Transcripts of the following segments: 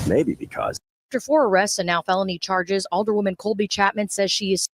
Maybe because after 4 arrests and now felony charges, Alderwoman Colby Chapman says she is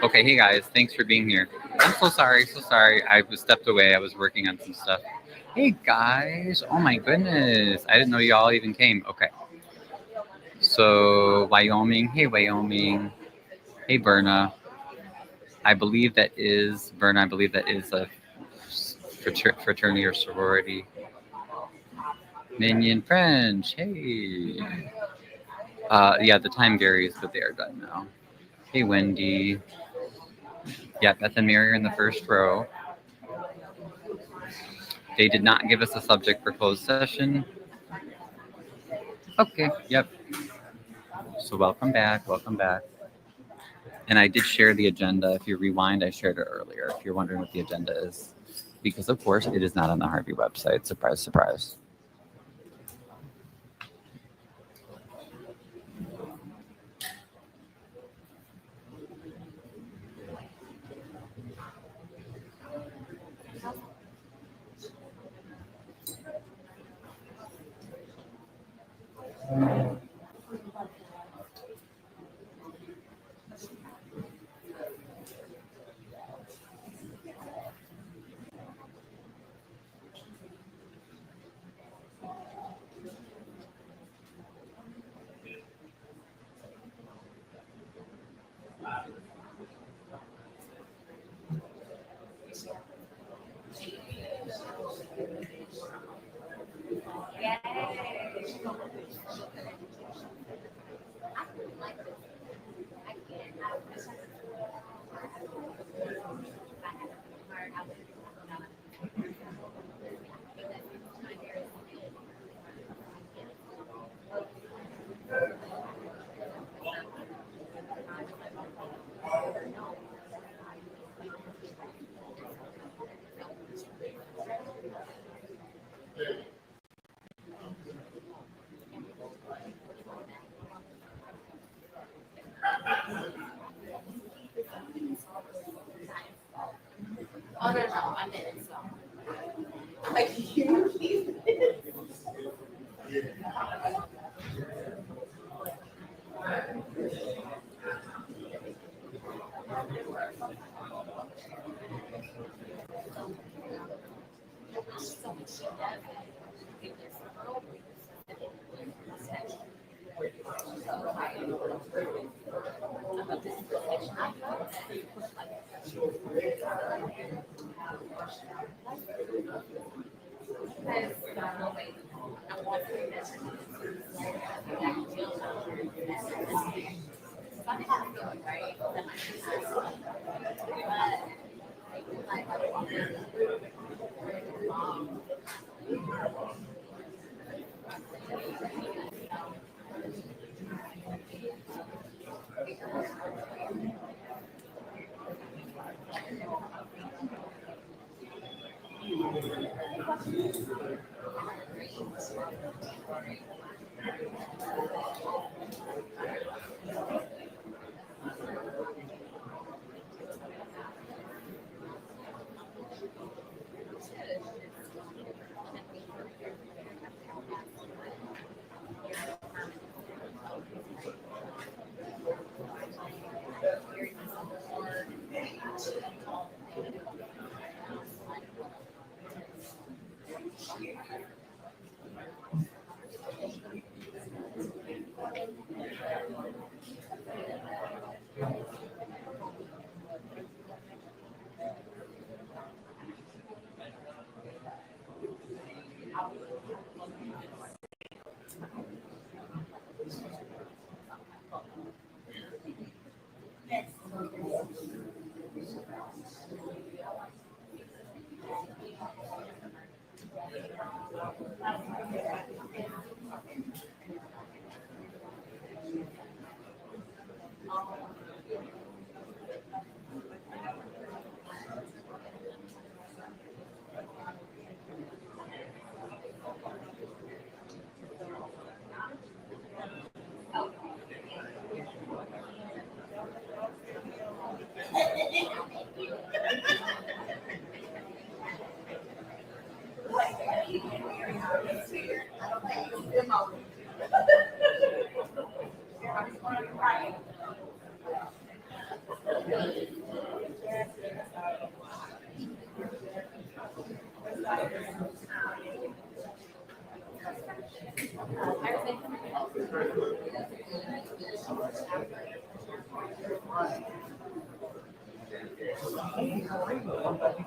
Okay, hey guys, thanks for being here. I'm so sorry, so sorry. I was stepped away. I was working on some stuff. Hey guys, oh my goodness, I didn't know y'all even came. Okay, so Wyoming, hey Wyoming, hey Berna. I believe that is Berna. I believe that is a fraternity or sorority. Minion French, hey. Yeah, the time varies, but they are done now. Hey Wendy. Yeah, Beth and Mary are in the first row. They did not give us a subject for closed session. Okay, yep. So welcome back, welcome back. And I did share the agenda. If you rewind, I shared it earlier. If you're wondering what the agenda is, because of course it is not on the Harvey website. Surprise, surprise. Oh, no, I'm in it, so. Like, you.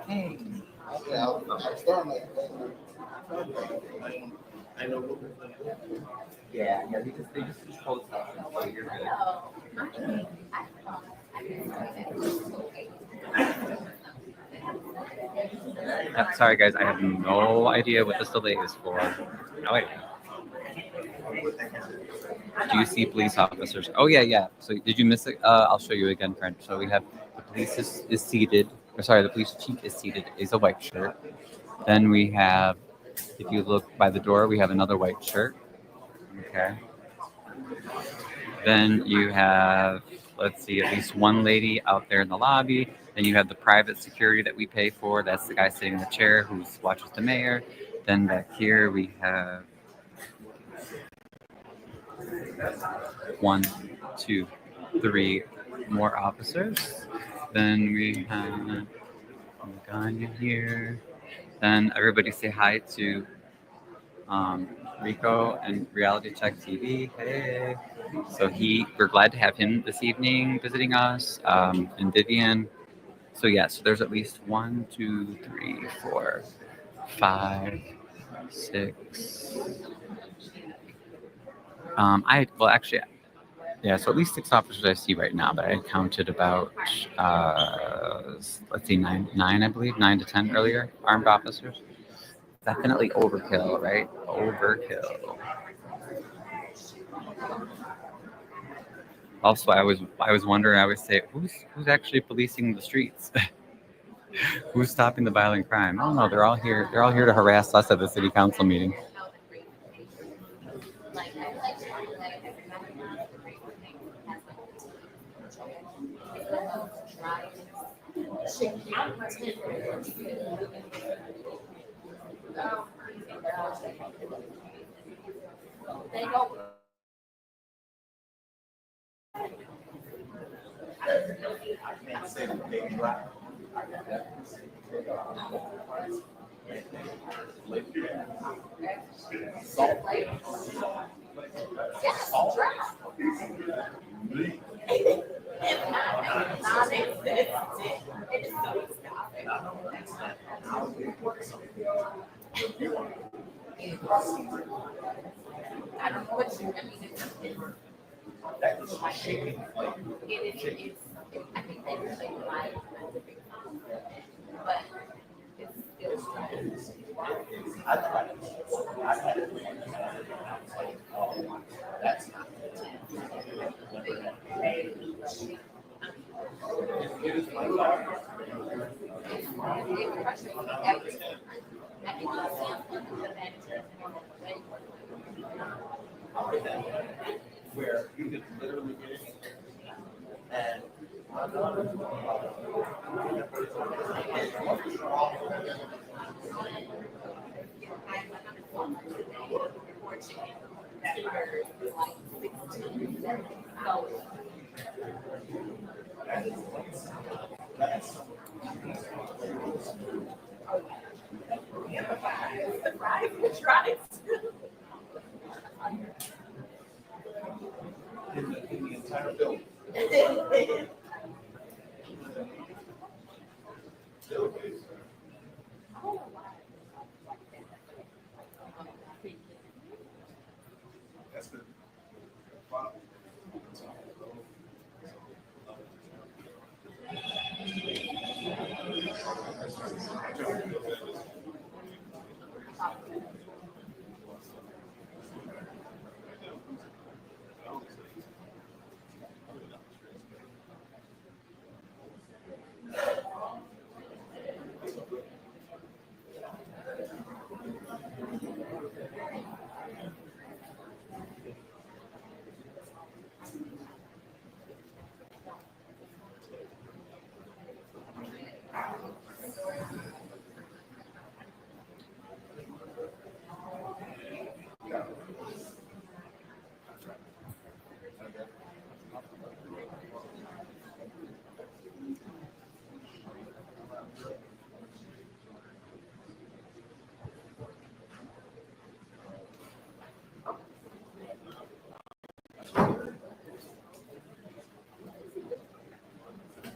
Hey. Yeah, they just control the stuff, so you're good. Sorry guys, I have no idea what this delay is for. No idea. Do you see police officers? Oh yeah. So did you miss it? I'll show you again, friend. So we have the police is seated. Or sorry, the police chief is seated. Is a white shirt. Then we have, if you look by the door, we have another white shirt. Okay. Then you have, let's see, at least one lady out there in the lobby. Then you have the private security that we pay for. That's the guy sitting in the chair who watches the mayor. Then back here we have 1, 2, 3 more officers. Then we have Ganya here. Then everybody say hi to Rico and Reality Check TV. Hey. So we're glad to have him this evening visiting us, and Vivian. So yeah, so there's at least 1, 2, 3, 4, 5, 6. Yeah, so at least 6 officers I see right now, but I counted about, let's see, nine, I believe, 9 to 10 earlier armed officers. Definitely overkill, right? Overkill. Also, I was wondering. I would say, who's actually policing the streets? Who's stopping the violent crime? Oh no, they're all here. They're all here to harass us at the city council meeting.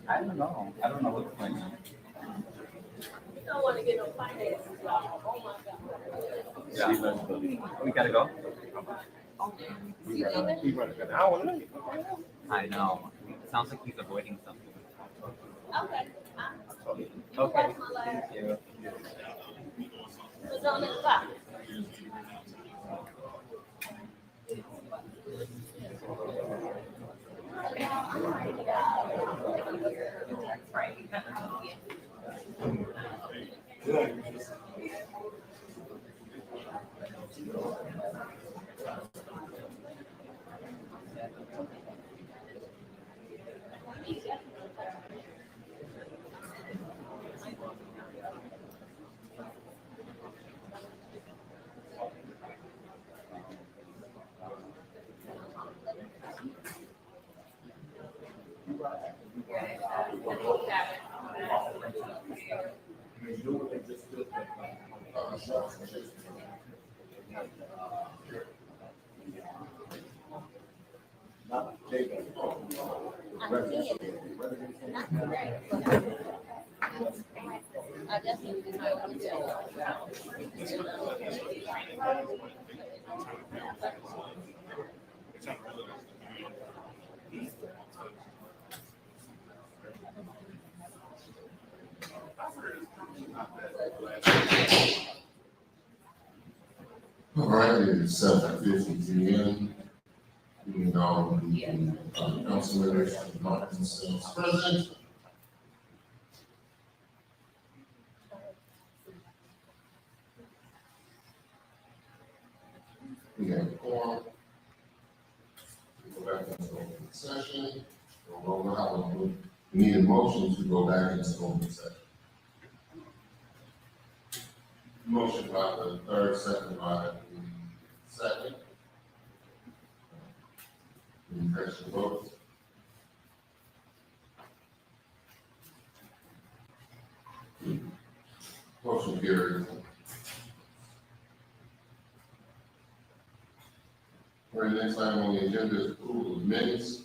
I don't know. I don't know what's going on. Yeah. We gotta go. I know. It sounds like he's avoiding something. Okay. Thank you. All right, it is 7:50 p.m. We know the council members and mark themselves present. We have a quorum. We go back into open session. We need a motion to go back into open session. Motion by the third, second by the second. Any question votes? Motion carries. All right, next item on the agenda is approval of minutes.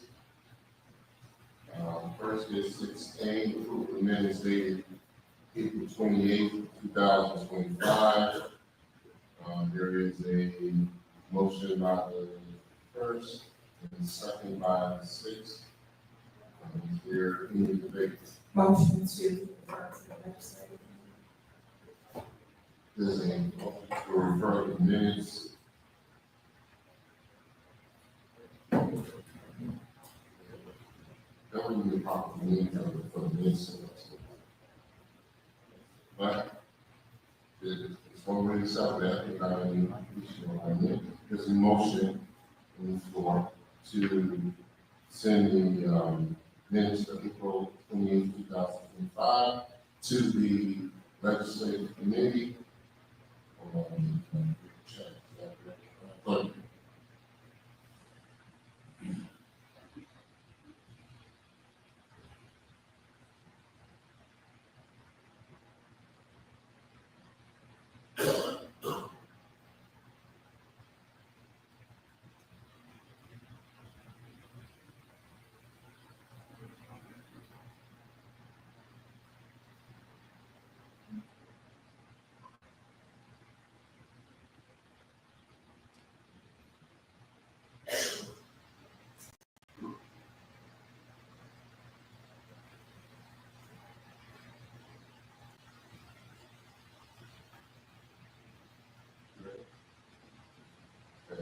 First is 6A, approval of minutes dated April 28th, 2025. There is a motion by the first and second by the sixth. Is there any debate? Motion to refer to the legislative. There's a motion to refer to minutes. That would be a proper meeting for the minutes. But it's one way to sell that without any issue on it. There's a motion on the floor to send the minutes of April 28, 2025 to the legislative committee. Check that.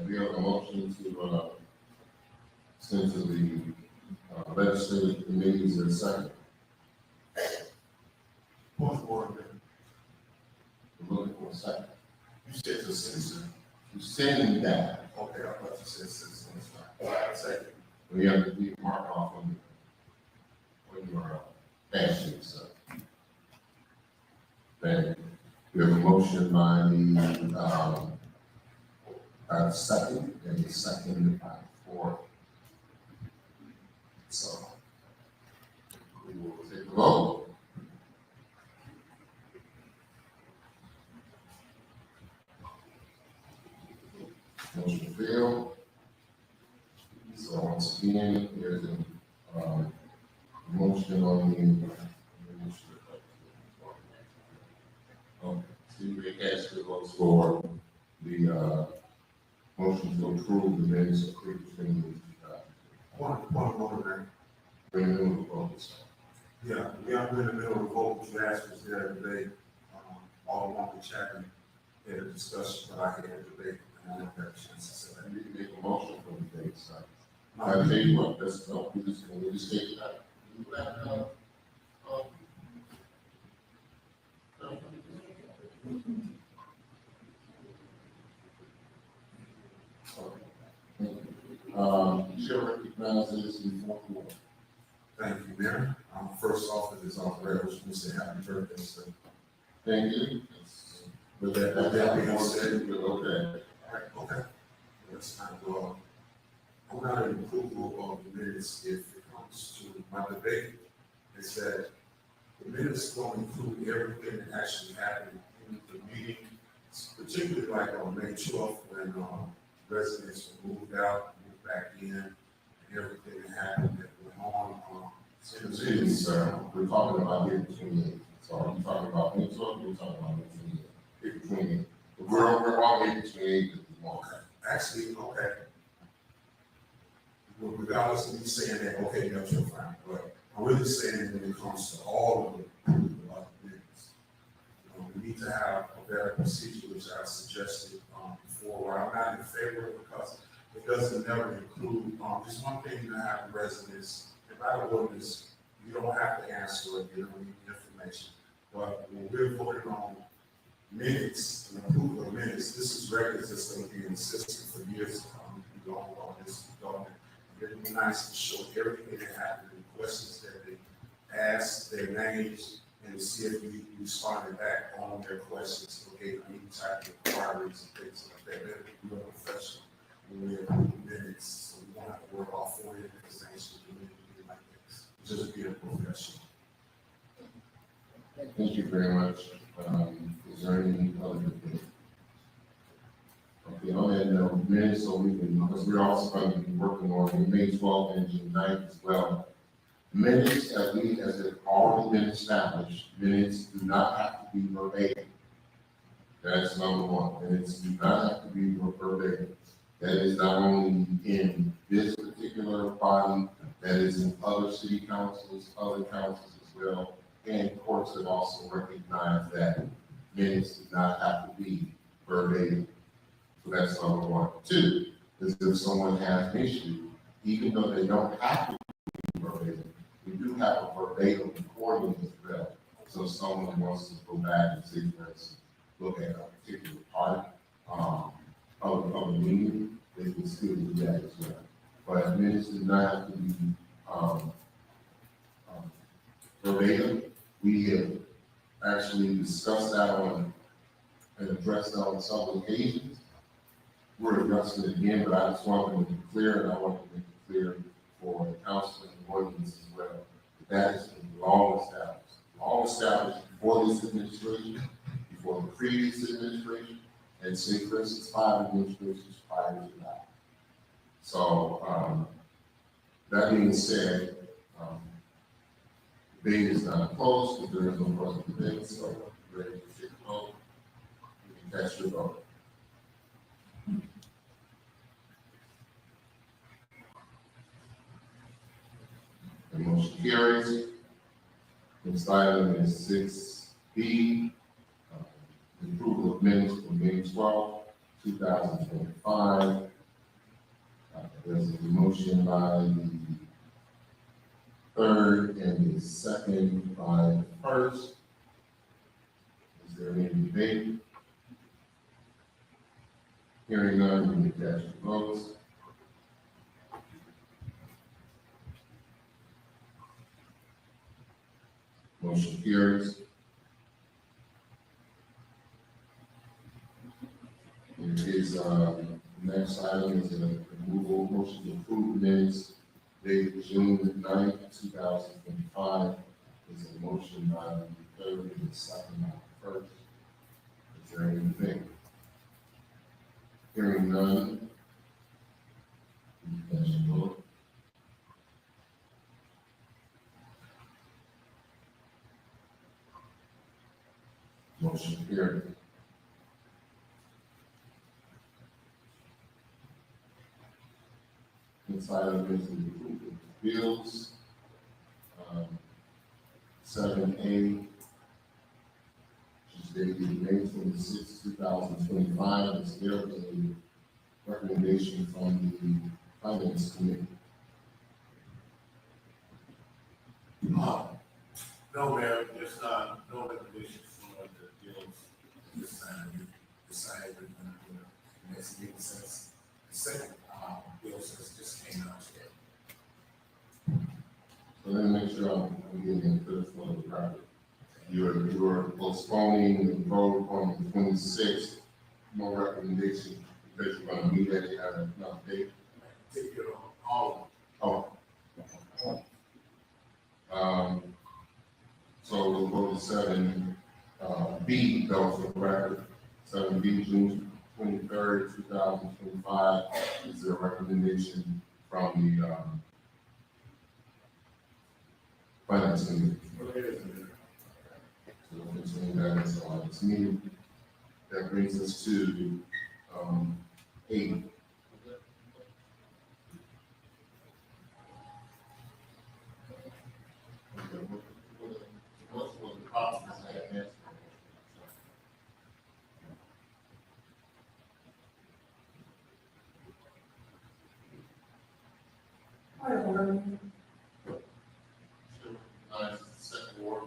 We have a motion to send to the legislative committees in a second. Point of order. We're looking for a second. You said to citizen. You send that. Okay, I thought you said citizen. Second. We have to be marked off on your action, so. Then we have a motion by the second, and the second by the fourth. So we will take a vote. Motion failed. So once again, there's a motion on the okay. So we ask the votes for the motion to approve the minutes of previous. Point of order, Bring them to votes. yeah, we are in the middle of the vote, you asked was there today, all along the chat, had a discussion, but I had a debate, and I didn't have a chance to say that. You can make a motion for the things. I tell you what, let's go, we just take it out. Chair recognizes the fourth ward. Thank you, Mayor. First off, it is on the record, we say happy birthday, so. Thank you. With that being said, Okay. all right, okay. Let's not go on. I'm not in approval of the minutes if it comes to my debate, is that the minutes don't include everything that actually happened in the meeting, particularly like on May 12th when residents were moved out, moved back in, and everything that happened that went on. Excuse me, sir, we're talking about April 28th. So are you talking about May 12th, we're talking about April 28th. We're on April 28th. Okay. Actually, okay. regardless of me saying that, okay, that's your fine, but I'm really saying when it comes to all of the minutes, we need to have a better procedure, which I suggested before, where I'm not in favor of it because it doesn't never include, it's one thing to have residents, and by the ordinance, you don't have to answer it, you don't need the information. But when we're voting on minutes and approval of minutes, this is records that's going to be in the system for years to come. We don't on this government. It would be nice to show everything that happened, the questions that they asked, their names, and to see if we responded back on their questions. Okay, any type of inquiries and things like that. That would be more professional when we approve minutes, so we won't have to worry about 40 different things to do anything like this. Just be a professional. Thank you very much. Is there any other debate? Okay, on that note, minutes, so we can, because we're also going to be working on May 12th and June 9th as well. Minutes, as have already been established, minutes do not have to be verbatim. That's number one. Minutes do not have to be verbatim. That is not only in this particular body, that is in other city councils, other councils as well. And courts have also recognized that minutes do not have to be verbatim. So that's number one. Two, is if someone has an issue, even though they don't have to be verbatim, we do have a verbatim recording as well. So if someone wants to go back and say, for instance, look at a particular part of the meeting, they can still do that as well. But minutes do not have to be verbatim. We have actually discussed that on and addressed that on several occasions. We're addressing it again, but I just want to make it clear, and I want to make it clear for the council and the audience as well. That has been long established before this administration, before the previous administration, and say, for instance, 5 administrations prior to that. So, that being said, debate is not closed, but there is no further debate, so ready to take a vote. You can cast your vote. The motion carries. Next item is 6B, the approval of minutes for May 12, 2025. There's a motion by the third and the second by the first. Is there any debate? Hearing none, we can cast your votes. Motion carries. It is, next item is a removal motion to approve minutes dated June 9th, 2025. Is a motion by the third and the second by the first. Is there any debate? Hearing none. You can vote. Motion carried. Next item is the approval of bills. 7A, which is dated May 26, 2025, is there a recommendation from the Finance Committee? No, Mayor, there's no recommendation for the bills this time. We decided we're going to do the next meeting since the second bill since just came out today. So let me make sure I'm getting clear for the record. You're postponing the vote on the 26th, no recommendation, because you're going to meet at another date. Take it on all Oh. So we'll go to 7B, though, for the record. 7B, June 23rd, 2025, is there a recommendation from the Finance Committee? of it. So we'll continue that until our next meeting. That brings us to 8. order? Second ward.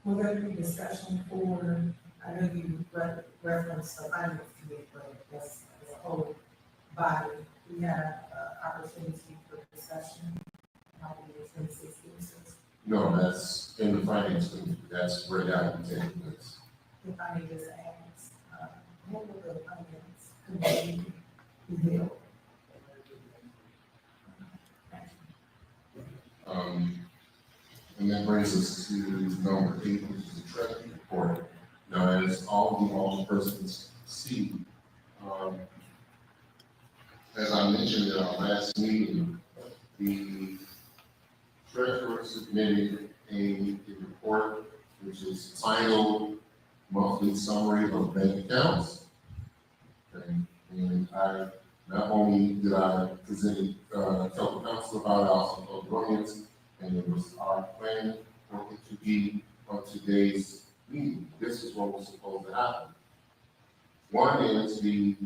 Will there be discussion for, I know you referenced the finance committee, but as a whole body, we have opportunity for discussion. How do you think this is? No, that's in the finance committee, that's where that would take place. If I may just ask, what will the finance committee be held? And that brings us to number 8, which is the treasury report. Now, as all the alderpersons see, as I mentioned in our last meeting, the treasurer submitted a report which is titled Monthly Summary of Bank Accounts. Okay. And I not only did I present it, tell the council about it, I also told the audience, and it was our plan for it to be on today's meeting. This is what was supposed to happen. One is the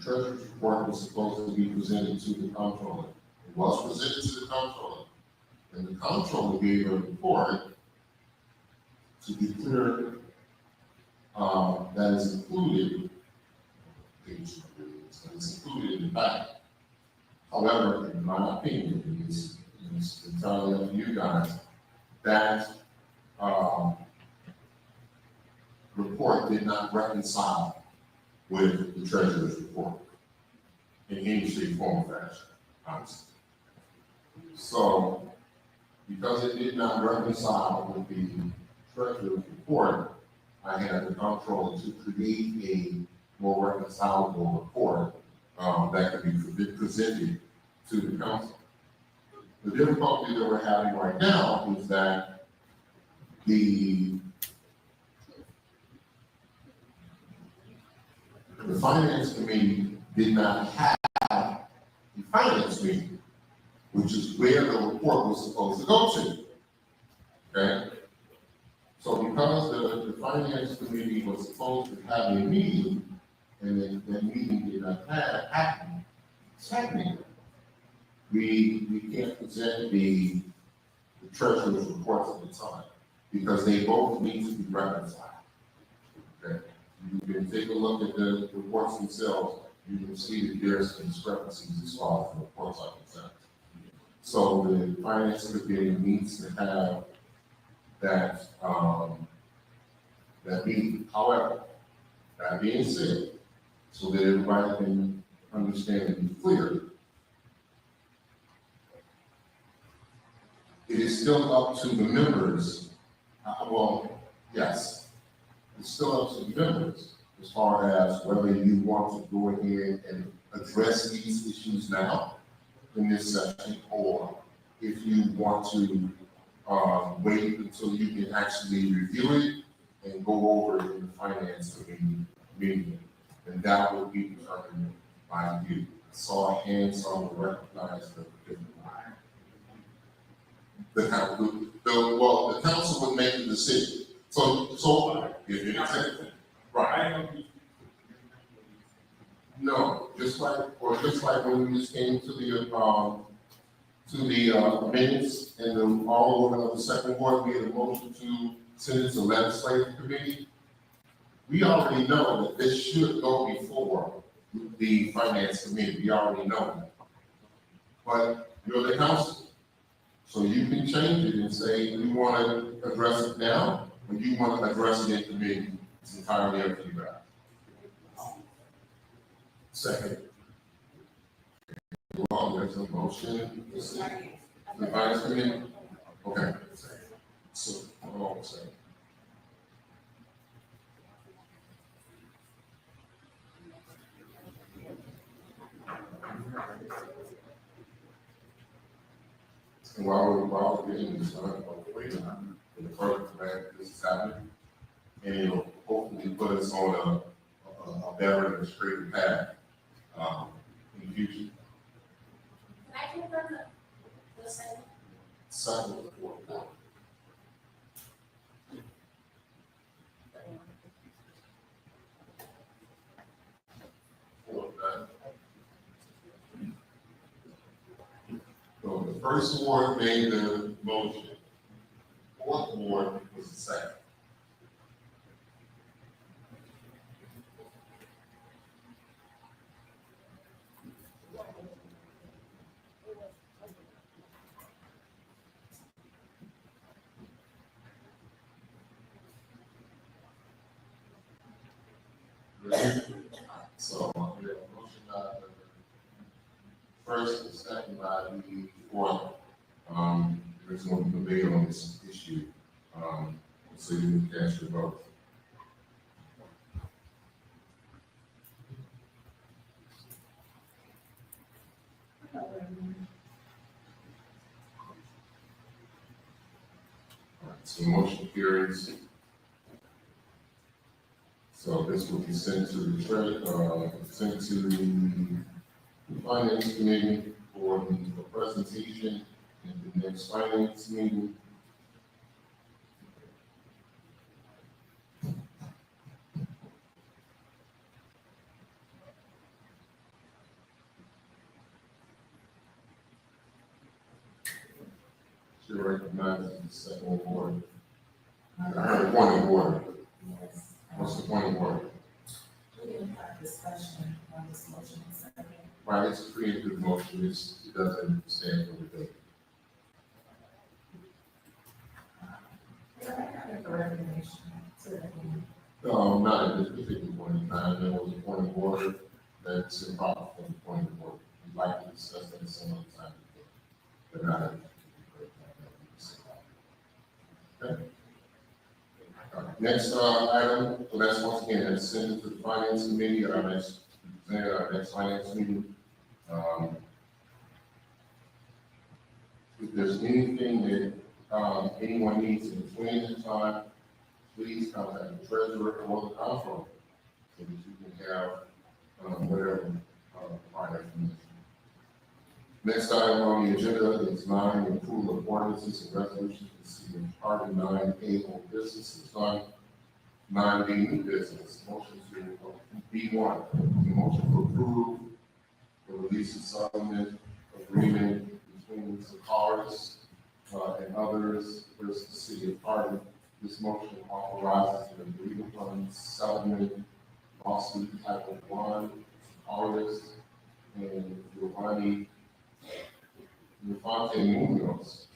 treasurer's report was supposed to be presented to the comptroller. It was presented to the comptroller, and the comptroller gave a report to be clear that is included. It's included in the back. However, in my opinion, and it's entirely up to you guys, that report did not reconcile with the treasurer's report in any shape, form, or fashion, honestly. So, because it did not reconcile with the treasurer's report, I had the comptroller to create a more reconcilable report that could be presented to the council. The difficulty that we're having right now is that the finance committee did not have a finance meeting, which is where the report was supposed to go to. Okay? So because the finance committee was supposed to have a meeting, and then that meeting did not happen, technically, we can't present the treasurer's reports at the time, because they both need to be reconciled. Okay? You can take a look at the reports themselves, you can see that there's some discrepancies as far as the reports are concerned. So the finance committee needs to have that meeting. However, that being said, so that everybody can understand and be clear, it is still up to the members. Yes, it's still up to the members as far as whether you want to go ahead and address these issues now in this session, or if you want to wait until you can actually review it and go over it in the finance committee meeting, and that will be determined by you. I saw a hand, so I will recognize the the council would make the decision. So if it is right. No, just like when we just came to the minutes and all of the second ward, we had a motion to send it to legislative committee. We already know that this should go before the finance committee. We already know that. But you're the council, so you can change it and say you want to address it now, or you want to address it in committee. It's entirely up to you guys. Second. Well, there's a motion. The finance committee? Okay. So, hold on a second. And while we're getting this done, hopefully, the clerk that this is happening, and it'll hopefully put us on a better and straighter path in the future. Can I confirm the second? Second or fourth ward. first ward made the motion. Fourth ward was the second. So, we have a motion by the first and second by the fourth. There's no debate on this issue. So you can cast your vote. All right, so motion carries. So this will be sent to the sent to the finance committee for the presentation in the next finance meeting. Should recognize the second award. I heard a point of order. Yes. What's the point of order? We didn't have discussion on this motion and second. Right, it's a preemptive motion, it doesn't stand for debate. Yeah, I make a recommendation to the committee. No, not at this particular point in time, there was a point of order that's improper for the point of order. We'd like to discuss that some other time, but not at this particular time. Okay. Next item, so that's once again, that's sent to the finance committee at our next finance meeting. If there's anything that anyone needs in between the time, please contact the treasurer or the comptroller so that you can have whatever prior information. Next item on the agenda is 9, the approval of ordinances and resolutions for the city of Harvey. 9A, old business is done. 9B, new business. Motion to B1, the motion to approve the release and settlement agreement between Sakaris and others versus the city of Harvey. This motion authorizes an agreement on settlement lawsuit title 1, Sakaris and Giovanni Infante Munoz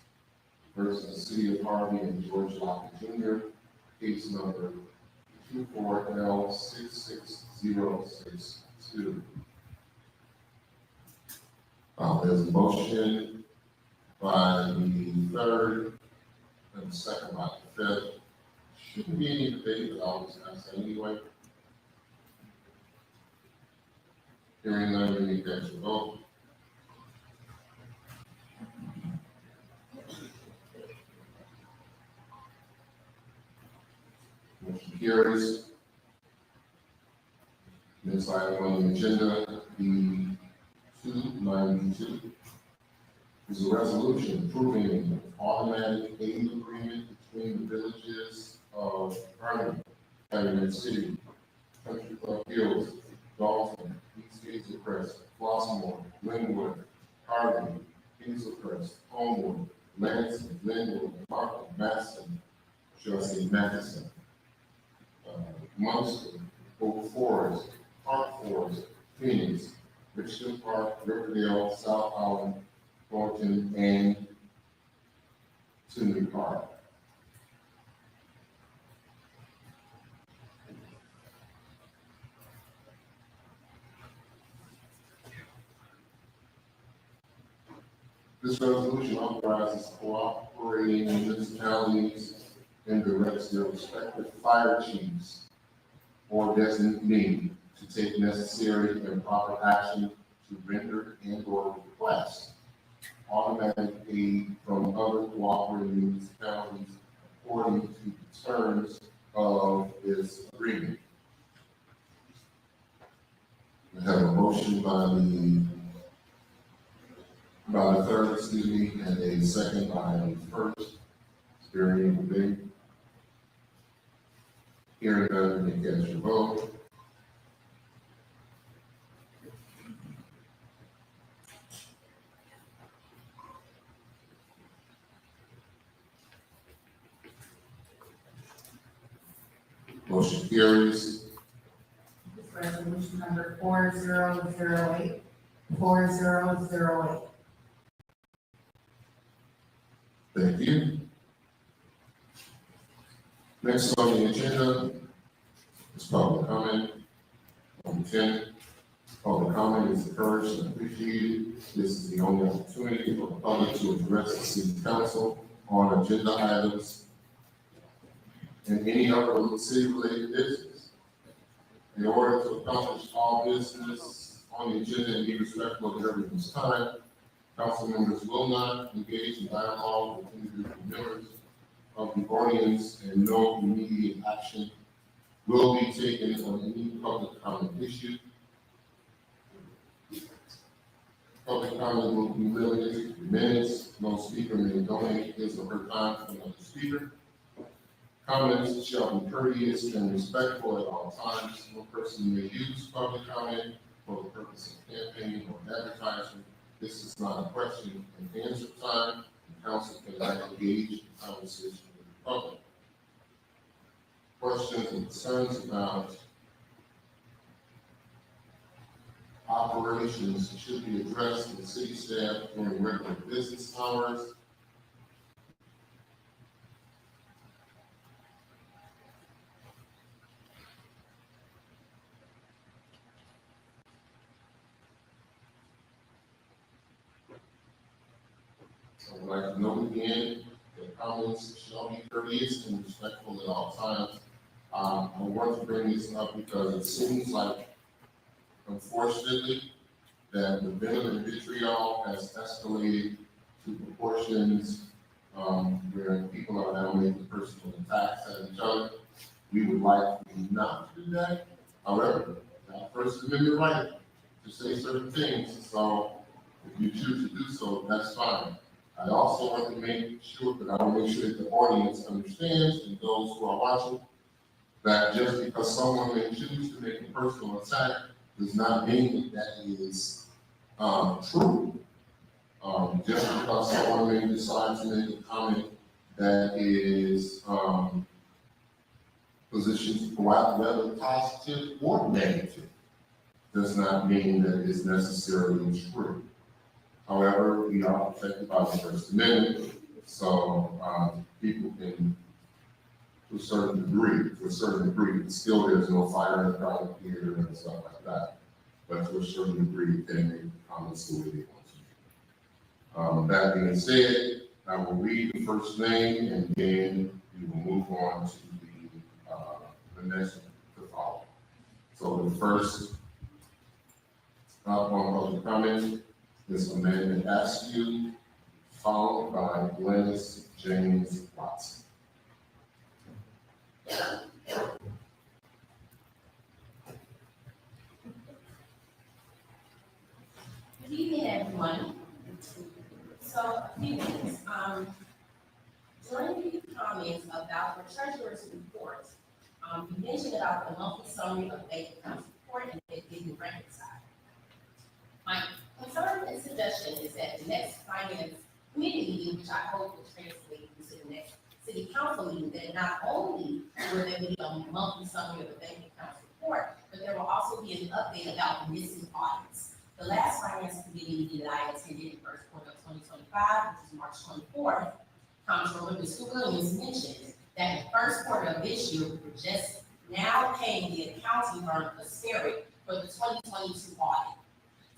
versus the city of Harvey and George Lockett Jr., case number 24L66062. There's a motion by the third and the second by the fifth. Shouldn't be any debate, but I'll discuss it anyway. Hearing none, we need that to vote. Motion carries. Next item on the agenda, the 292 is a resolution approving an automatic aid agreement between the villages of Vernon City, Country Club Hills, Dalton, East Hazelcrest, Flossmoor, Linwood, Harvey, Hazelcrest, Homewood, Lansing, Linwood, Markham, Madison, should I say Madison, Munster, Oak Forest, Park Forest, Phoenix, Richmond Park, Riverdale, South Holland, Thornton, and Tinley Park. This resolution authorizes cooperating municipalities and directs their respective fire chiefs or designee to take necessary and proper action to render and or request automatic aid from other cooperating municipalities according to the terms of this agreement. We have a motion by the third, and a second by the first. Is there any debate? Hearing none, we can cast your vote. Motion carries. This resolution number 4008, 4008. Thank you. Next on the agenda is public comment. On 10, public comment is encouraged and appreciated. This is the only opportunity for the public to address the city council on agenda items and any other city-related business. In order to accomplish all business on the agenda and be respectful of everyone's time, council members will not engage in dialogue with individual members of the audience, and no immediate action will be taken on any public comment issue. Public comment will be limited to 3 minutes. No speaker may donate his or her time to another speaker. Comments shall be courteous and respectful at all times. No person may use public comment for the purpose of campaigning or advertising. This is not a question and answer time. The council cannot engage in conversation with the public. Questions and concerns about operations should be addressed with city staff during regular business hours. I would like to note again that comments shall be courteous and respectful at all times. I want to bring this up because it seems like, unfortunately, that the venom and vitriol has escalated to proportions where people are now making personal attacks at each other. We would like you not to do that. However, you have First Amendment right to say certain things. So if you choose to do so, that's fine. I also want to make sure that I want to make sure that the audience understands and those who are watching that just because someone may choose to make a personal attack does not mean that is true. Just because someone may decide to make a comment that is positioned to go out whether positive or negative does not mean that it's necessarily true. However, we are protected by the First Amendment, so people can, to a certain degree, still there's no fire in the crowd here and stuff like that. But to a certain degree, they make comments the way they want to. That being said, I will read the first name and then we will move on to the next to follow. So the first on the comment is Amanda Askew, followed by Glennis James Watson. Good evening, everyone. So a few things. During the comments about the treasurer's report, you mentioned about the monthly summary of bank accounts report and it didn't reconcile. My concern and suggestion is that the next finance committee meeting, which I hope will translate into the next city council meeting, that not only will there be a monthly summary of the bank accounts report, but there will also be an update about missing audits. The last finance committee meeting that I attended in the first quarter of 2025, which is March 24th, Comptroller Mr. Williams mentioned that in the first quarter of this year, we were just now paying the accounting firm Asperic for the 2022 audit.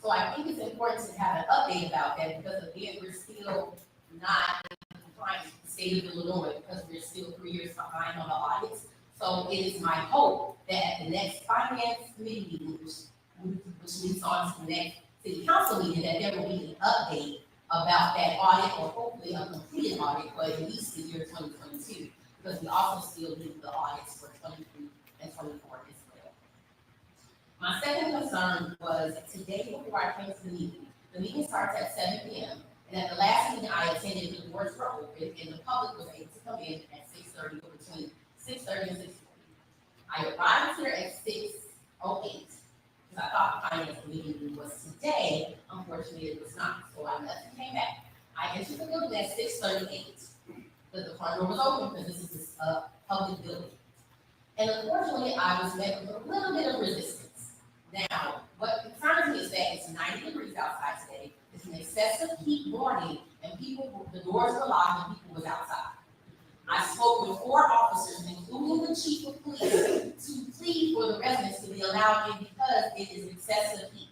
So I think it's important to have an update about that because again, we're still not in compliance with the state of Illinois because we're still 3 years behind on the audits. So it is my hope that at the next finance committee meeting, which leads on to the next city council meeting, that there will be an update about that audit or hopefully a completed audit for at least the year 2022, because we also still need the audits for 23 and 24 as well. My second concern was today before I came to the meeting starts at 7 p.m. And at the last meeting I attended, the doors were open and the public was able to come in at 6:30 or between 6:30 and 6:40. I arrived here at 6:08 because I thought the finance meeting was today. Unfortunately, it was not. So I left and came back. I entered the building at 6:38. But the front door was open because this is a public building. And unfortunately, I was met with a little bit of resistance. Now, what concerns me is that it's 90 degrees outside today. It's an excessive heat warning, and the doors were locked and people was outside. I spoke with 4 officers, including the chief of police, to plead for the residents to be allowed in because it is excessive heat.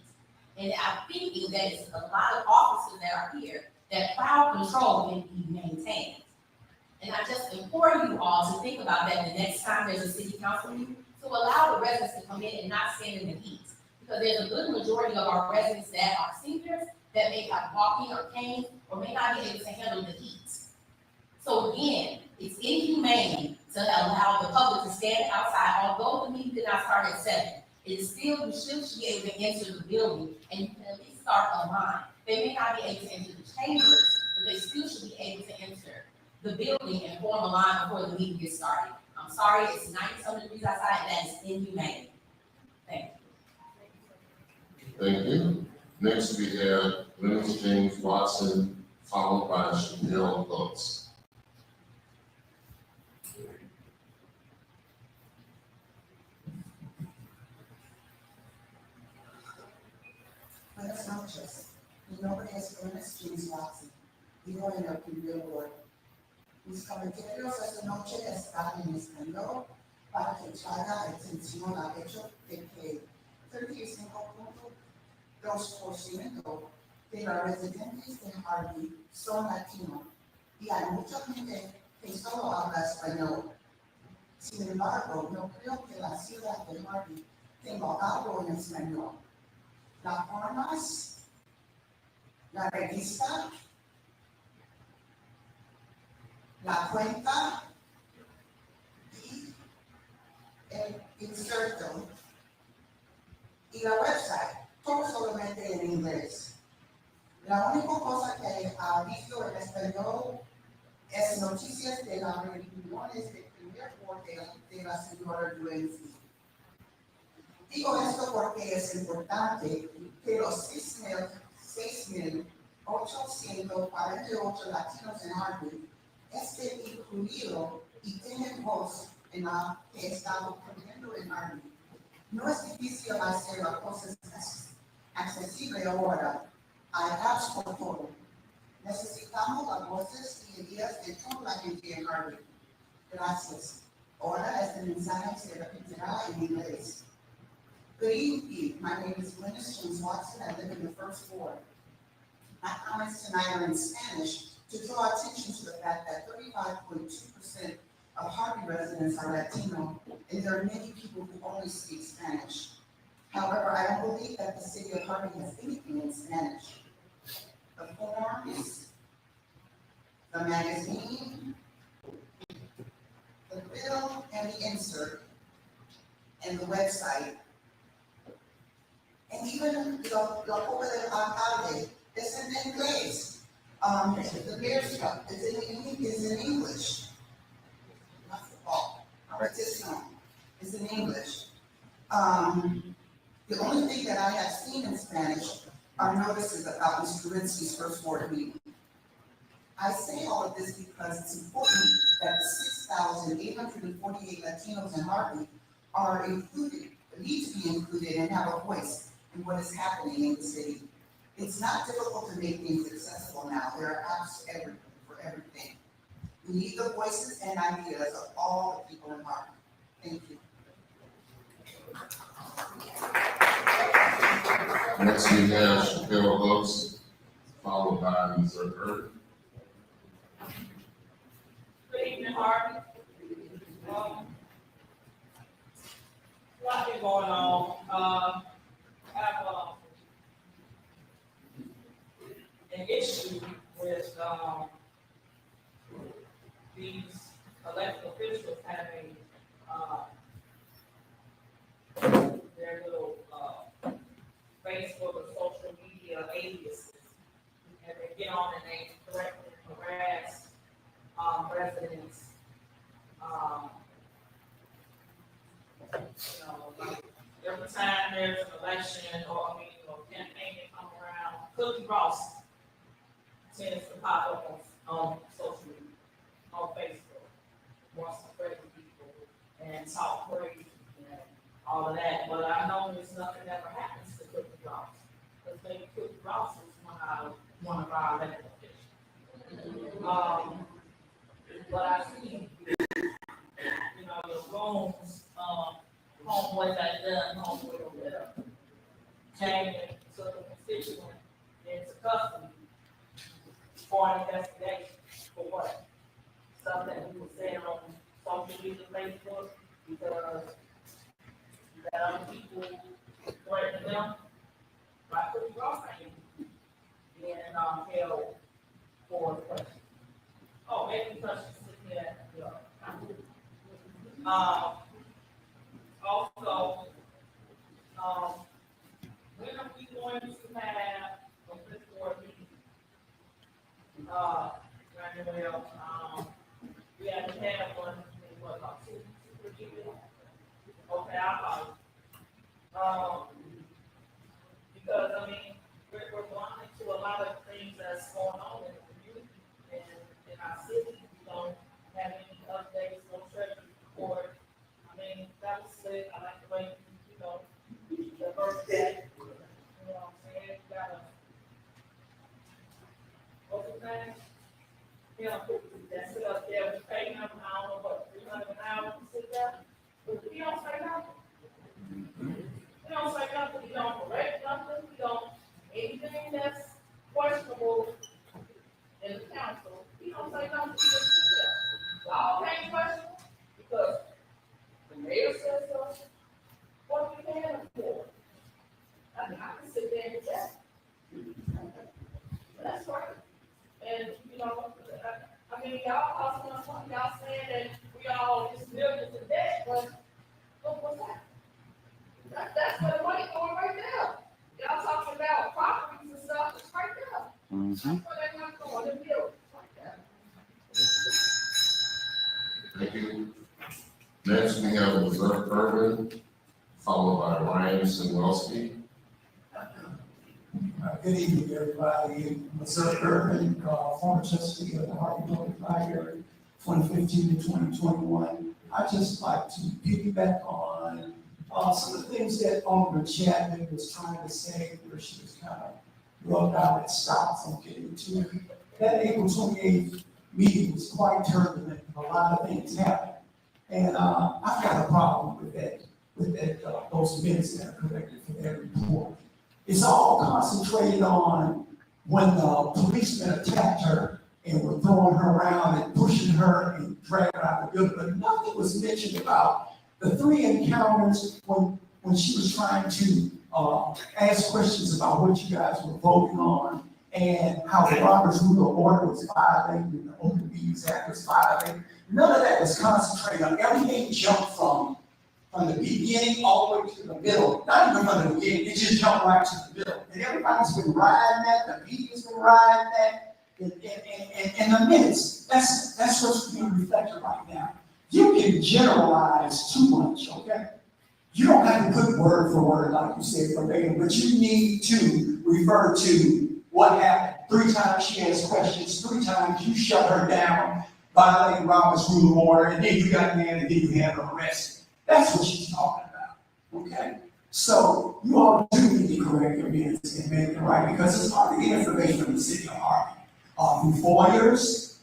And I'm thinking that it's a lot of officers that are here that crowd control can be maintained. And I just implore you all to think about that the next time there's a city council meeting, to allow the residents to come in and not stand in the heat. Because there's a good majority of our residents that are seniors that may have walking or canes or may not be able to handle the heat. So again, it's inhumane to allow the public to stand outside, although the meeting did not start at 7. It is still, you should be able to enter the building and you can at least start a line. They may not be able to enter the chambers, but they still should be able to enter the building and form a line before the meeting gets started. I'm sorry, it's 90-some degrees outside, and that is inhumane. Thank you. Thank you. Next, we have Lennox James Watson, followed by Chanel Lutz. Buenas noches. Mi nombre es Ernest James Watson. Vivo en el primer ward. Mis comentarios esta noche están en español para que traiga atención al hecho de que 35.2% de los residentes de Harvey son latinos y hay mucha gente que solo habla español. Sin embargo, no creo que la ciudad de Harvey tenga algo en español. Las formas, la revista, la cuenta y el inserto y la website, todo solamente en inglés. La única cosa que ha visto en español es noticias de las reuniones de primer orden de la señora Duenzi. Digo esto porque es importante que los 6,848 latinos en Harvey estén incluidos y tengan voz en la que está ocurriendo en Harvey. No es difícil hacer las cosas accesibles ahora. Hay apps por todo. Necesitamos las voces y ideas de toda la gente en Harvey. Gracias. Ahora este mensaje se repetirá en inglés. Good evening. My name is Linus James Watson. I live in the first ward. My comments tonight are in Spanish to draw attention to the fact that 35.2% of Harvey residents are Latino, and there are many people who only speak Spanish. However, I don't believe that the city of Harvey has anything in Spanish. The forms, the magazine, the bill and the insert, and the website, and even lo poco del alcalde is in English. The mayor's stuff is in English. Not the all. Competition is in English. The only thing that I have seen in Spanish are notices about Mr. Rinsky's first ward meeting. I say all of this because it's important that the 6,848 Latinos in Harvey are included, need to be included and have a voice in what is happening in the city. It's not difficult to make things accessible now. There are apps for everything. We need the voices and ideas of all the people in Harvey. Thank you. Next, we have Chanel Lutz, followed by Mr. Harvey. Good evening, Harvey. A lot been going on. I have an issue with these elected officials having their little Facebook or social media aliases, and they get on and they threaten and harass residents. Like every time there's an election or campaign that come around, Cookie Ross tends to pop up on social media, on Facebook, wants to threaten people and talk crazy and all of that, but I know there's nothing ever happens to Cookie Ross. Because maybe Cookie Ross is one of our elected officials. But I see, your rooms, homeboy got done, homeboy or whatever. Came to the constituent into custody for an investigation, for what? Stuff that we were saying on social media, Facebook, because that other people threatened them, right, Cookie Ross ain't being held for the question. Oh, maybe because she's sitting there, also, when are we going to have a fifth board meeting? Manuel, we haven't had one in what, about 2 years? Okay, I apologize. Because, we're blind to a lot of things that's going on in the community and in our city. We don't have any updates, no treasury report. That was it. I like the way, the first day, you know what I'm saying? You gotta, what's his name? That's it up there. We pay him, I don't know what, $300 an hour to sit there. But he don't say nothing. He don't say nothing. He don't correct nothing. He don't, anything that's questionable in the council, he don't say nothing. He just sit there. Y'all can't question because the mayor says so. What do you paying him for? I can sit there and check. That's right. And, y'all hustling on something, y'all saying that we all just millions in debt, but look what's that? That's where the money going right now. Y'all talking about properties and stuff, it's right there. That's where they want to go on the bill. Thank you. Next, we have Missouri Urban, followed by Ryan Sinwelski. Good evening, everybody. Missouri Urban, former trustee of the Harvey Public Library, 2015 to 2021. I'd just like to piggyback on some of the things that Alderman Chapman was trying to say, where she was kind of rubbed out and stopped from getting into it. That April 28th meeting was quite turbulent. A lot of things happened. And I've got a problem with that, those minutes that are corrected for that report. It's all concentrated on when the policemen attacked her and were throwing her around and pushing her and dragging her out of the building, but nothing was mentioned about the 3 encounters when she was trying to ask questions about what you guys were voting on and how the Robert's Rule of Order was violated and the Open Meetings Act was violated. None of that was concentrated on. Everything jumped from the beginning all the way to the middle. Not even from the beginning, it just jumped right to the middle. And everybody's been riding that, the media's been riding that, and the minutes. That's what's being reflected right now. You can generalize too much, okay? You don't have to put word for word like you said verbatim, but you need to refer to what happened. 3 times she asked questions, 3 times you shut her down, violating Robert's Rule of Order, and then you got mad and then you had her arrested. That's what she's talking about, okay? So you all do need to correct your minutes and make it right, because it's part of the information from the city of Harvey. Through FOIAs,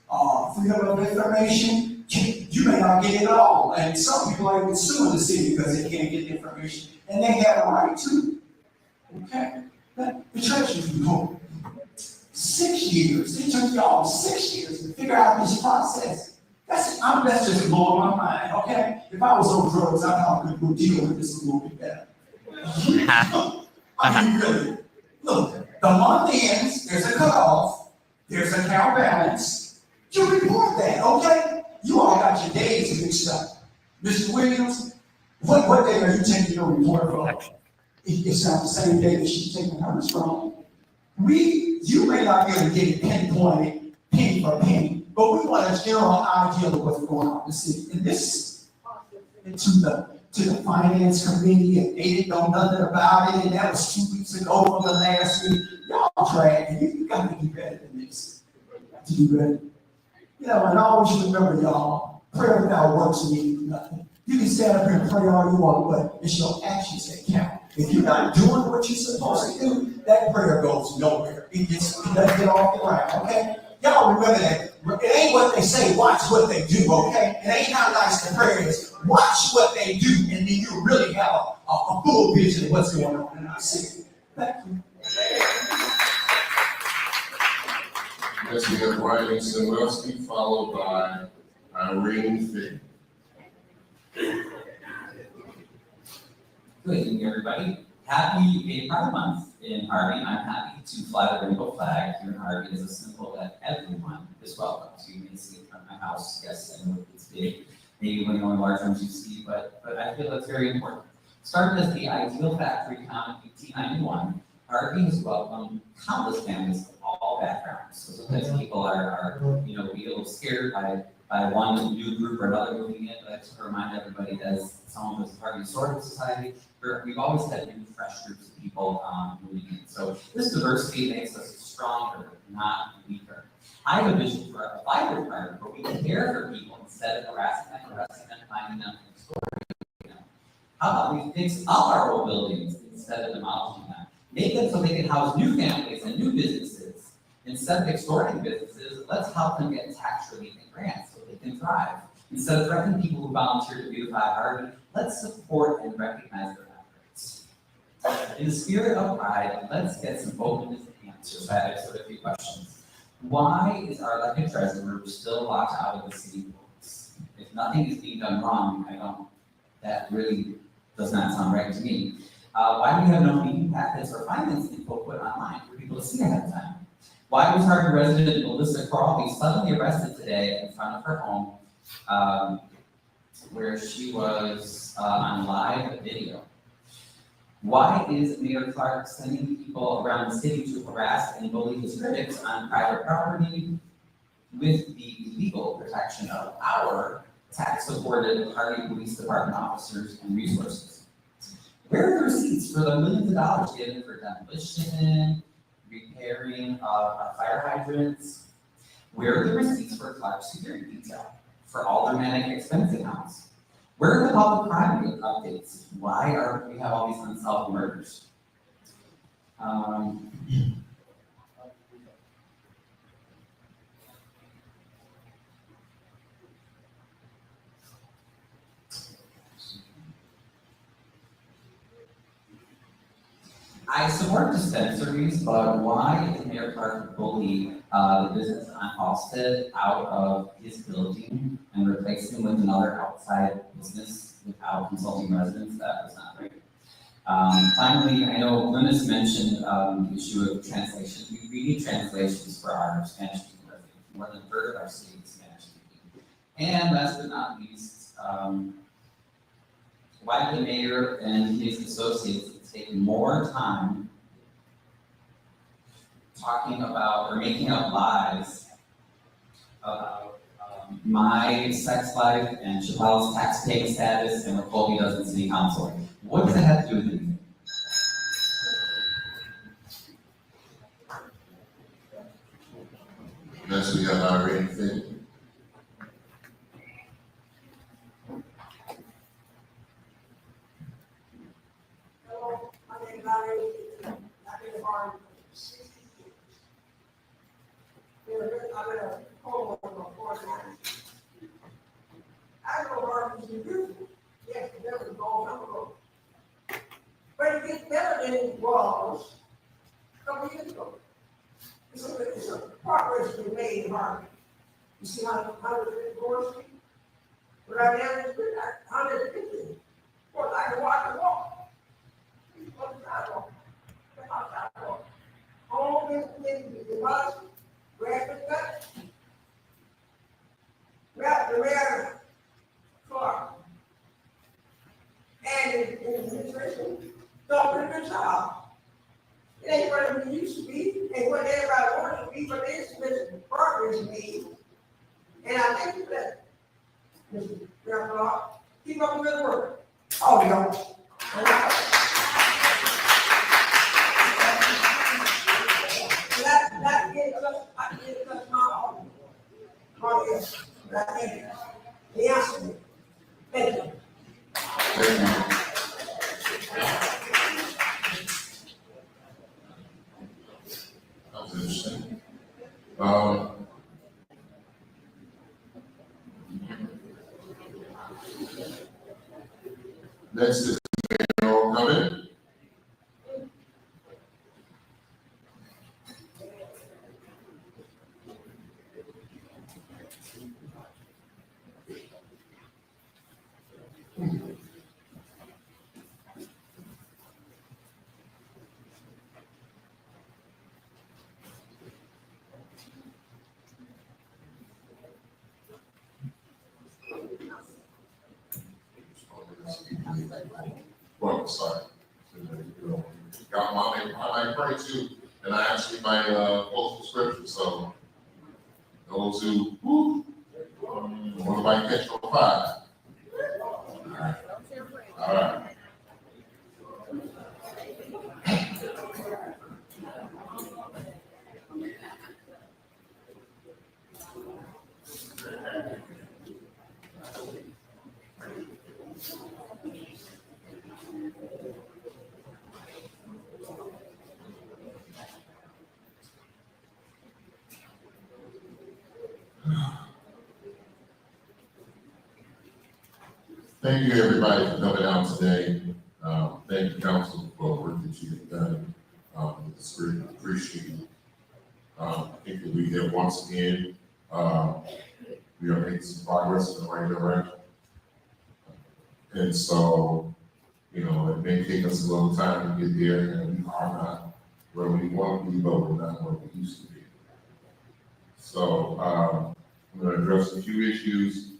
freedom of information, you may not get it all. And some people are even suing the city because they can't get the information, and they have a right to, okay? The treasury report, 6 years, it took y'all 6 years to figure out this process. That's just blowing my mind, okay? If I was on drugs, I probably would deal with this a little bit better. I mean, really. Look, the month ends, there's a cutoff, there's an account balance. You report that, okay? You all got your days mixed up. Mr. Williams, what day are you taking your report from? It's not the same day that she's taking hers from. You may not be able to get it pinpointed, penny for penny, but we want a general idea of what's going on in the city. And this is to the finance committee, and they didn't know nothing about it, and that was 2 weeks ago from the last week. Y'all dragging. You got to do better than this. You got to do better. And always remember, y'all, prayer without works means nothing. You can stand up here and pray all you want, but it's your actions that count. If you're not doing what you're supposed to do, that prayer goes nowhere. It doesn't get off the ground, okay? Y'all remember that. It ain't what they say, watch what they do, okay? It ain't how nice the prayer is. Watch what they do, and then you really have a full vision of what's going on. And I see it. Thank you. Next, we have Ryan Samwelski, followed by Irene Fick. Good evening, everybody. Happy Gay Pride Month in Harvey. I'm happy to fly the rainbow flag here in Harvey as a symbol that everyone is welcome. So you may see it from my house. Yes, I know it's big. Maybe one of the only large ones you see, but I feel that's very important. Started as the Ideal Factory Con in 1891, Harvey has welcomed countless families of all backgrounds. So sometimes people are be a little scared by one new group or another moving in, but I just remind everybody that as someone who's part of the Historical Society, we've always had new, fresh groups of people moving in. So this diversity makes us stronger, not weaker. I have a vision for a vibrant environment where we care for people instead of harassing them, finding them, and extorting them. How about we fix up our old buildings instead of demolishing them? Make them so they can house new families and new businesses. Instead of extorting businesses, let's help them get tax relief and grants so they can thrive. Instead of threatening people who volunteer to beautify Harvey, let's support and recognize their efforts. In the spirit of pride, let's get some openness and answers. I have sort of a few questions. Why is our elected treasurer still locked out of the city books? If nothing is being done wrong, that really does not sound right to me. Why do we have no meeting packets or finance info put online for people to see ahead of time? Why was Harvey resident Melissa Crawley suddenly arrested today in front of her home, where she was on live video? Why is Mayor Clark sending people around the city to harass and bully his critics on private property with the legal protection of our tax-supported Harvey Police Department officers and resources? Where are the receipts for the millions of dollars given for demolition, repairing fire hydrants? Where are the receipts for Clark's security detail, for aldermanic expense accounts? Where are the public crime updates? Why are we have all these unsolved murders? I support dispensaries, but why is Mayor Clark bully the business on Halsted out of his building and replace him with another outside business without consulting residents? That was not right. Finally, I know Linus mentioned the issue of translation. We need translations for our Spanish-speaking residents. More than a third of our city is Spanish-speaking. And last but not least, why did the mayor and his associates take more time talking about or making up lies about my sex life and Chappelle's tax paying status and what Colby does in city council? What does that have to do with anything? Next, we have Irene Fick. Hello, my name is Harvey. I've been in Harvey for 60 years. I've been a homeowner for 49 years. I know Harvey is beautiful. Yes, the devil is all over the road. But it gets better than it was a couple years ago. It's a progress been made in Harvey. You see how it's going street? Right now, it's been 150. Of course, I can walk and walk. All this the bus, grab the gut, grab the mayor Clark. And in the administration, don't do a good job. It ain't what it used to be, and what everybody wants to be, but there's been progress made. And I thank you for that, Mr. Mayor Clark. Keep up the good work. Oh, we don't. That gets us my audience. The answer. Thank you. Next is Mayor Cummings. Well, sorry. Got my pray too, and I actually my postal scripture. So those who want to might catch on fire. All right. Thank you, everybody, for coming out today. Thank you, council, for the work that you've done. It's greatly appreciated. I think that we have once again, we are making some progress in the right direction. And so, you know, it may take us a little time to get there, and we are not where we want to be, but we're not where we used to be. So, I'm going to address a few issues.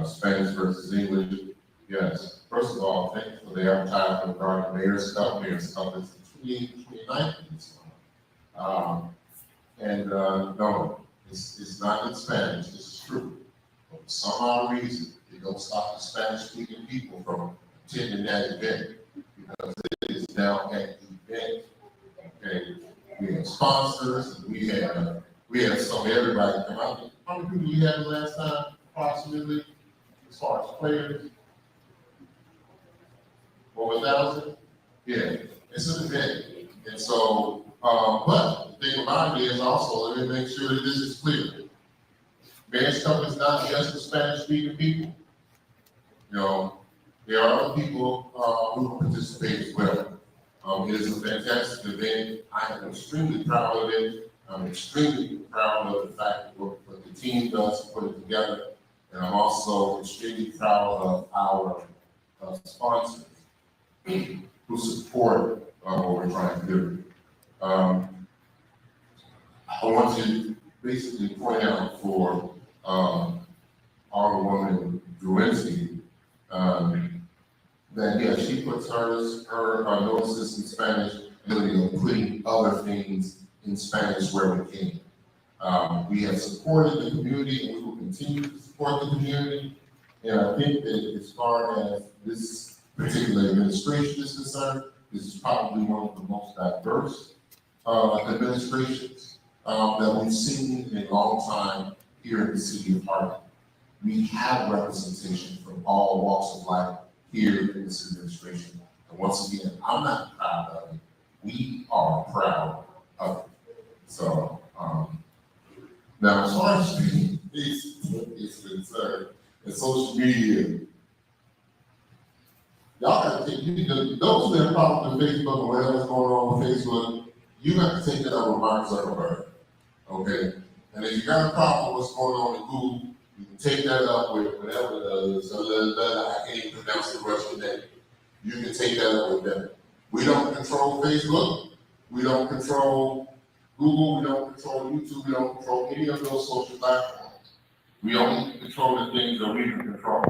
Spanish versus English. Yes. First of all, thank you for the advertisement regarding the Mayor's Cup. Mayor's Cup is the 29th. No, it's not in Spanish. This is true. But for some odd reason, it don't stop the Spanish-speaking people from attending that event because it is now an event. Okay, we have sponsors, and we have some everybody come out. How many people we had last time, approximately? As far as players, over 1,000? Yeah, it's an event. And so, but the thing about it is also, let me make sure that this is clear. Mayor's Cup is not just for Spanish-speaking people. You know, there are other people who participate as well. It is a fantastic event. I am extremely proud of it. I'm extremely proud of the fact that what the team does to put it together. And I'm also extremely proud of our sponsors who support what we're trying to do. I want to basically point out for our woman, Druenzi, that, yeah, she puts her notices in Spanish, and putting other things in Spanish where we can. We have supported the community, and we will continue to support the community. And I think that as far as this particular administration is concerned, this is probably one of the most diverse administrations that we've seen in a long time here in the city of Harvey. We have representation from all walks of life here in this administration. And once again, I'm not proud of it. We are proud of it. So, now, as far as Facebook is concerned, and social media, y'all have to take, those who have problems with Facebook or whatever's going on with Facebook, you have to take that up with Mark Zuckerberg, okay? And if you got a problem with what's going on with Google, you can take that up with whatever it is. I can't even pronounce the Russian name. You can take that up with them. We don't control Facebook. We don't control Google, we don't control YouTube, we don't control any of those social platforms. We only control the things that we can control.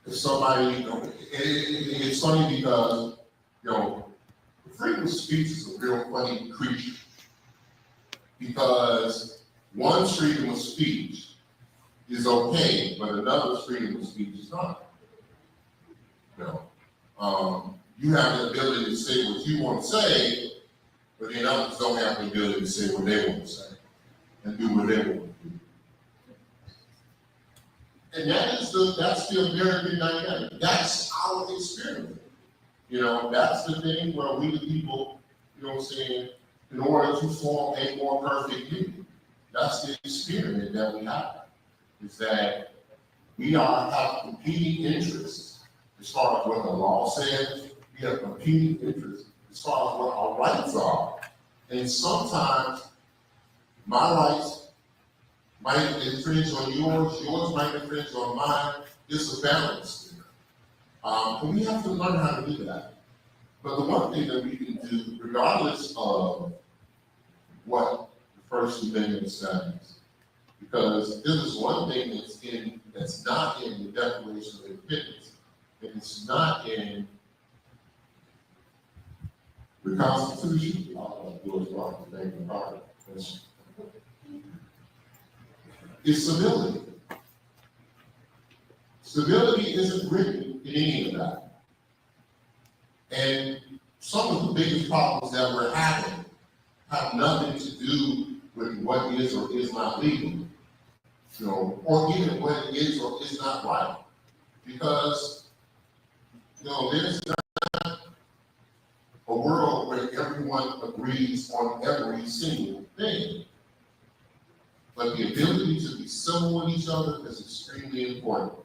If somebody, it's funny because, freedom of speech is a real funny creature. Because one freedom of speech is okay, but another freedom of speech is not. You have the ability to say what you want to say, but then others don't have the ability to say what they want to say and do what they want to do. And that's the American dynamic. That's our experience. That's the thing where we the people, in order to form a more perfect union. That's the experiment that we have, is that we have competing interests as far as what the law says. We have competing interests as far as what our rights are. And sometimes my rights might infringe on yours, yours might infringe on mine. It's a balance there. And we have to learn how to do that. But the one thing that we can do, regardless of what the First Amendment says, because this is one thing that's not in the Declaration of Independence, and it's not in the Constitution. It's civility. Civility isn't written in any of that. And some of the biggest problems that we're having have nothing to do with what is or is not legal, or even what is or is not right. Because, there's not a world where everyone agrees on every single thing. But the ability to be civil with each other is extremely important.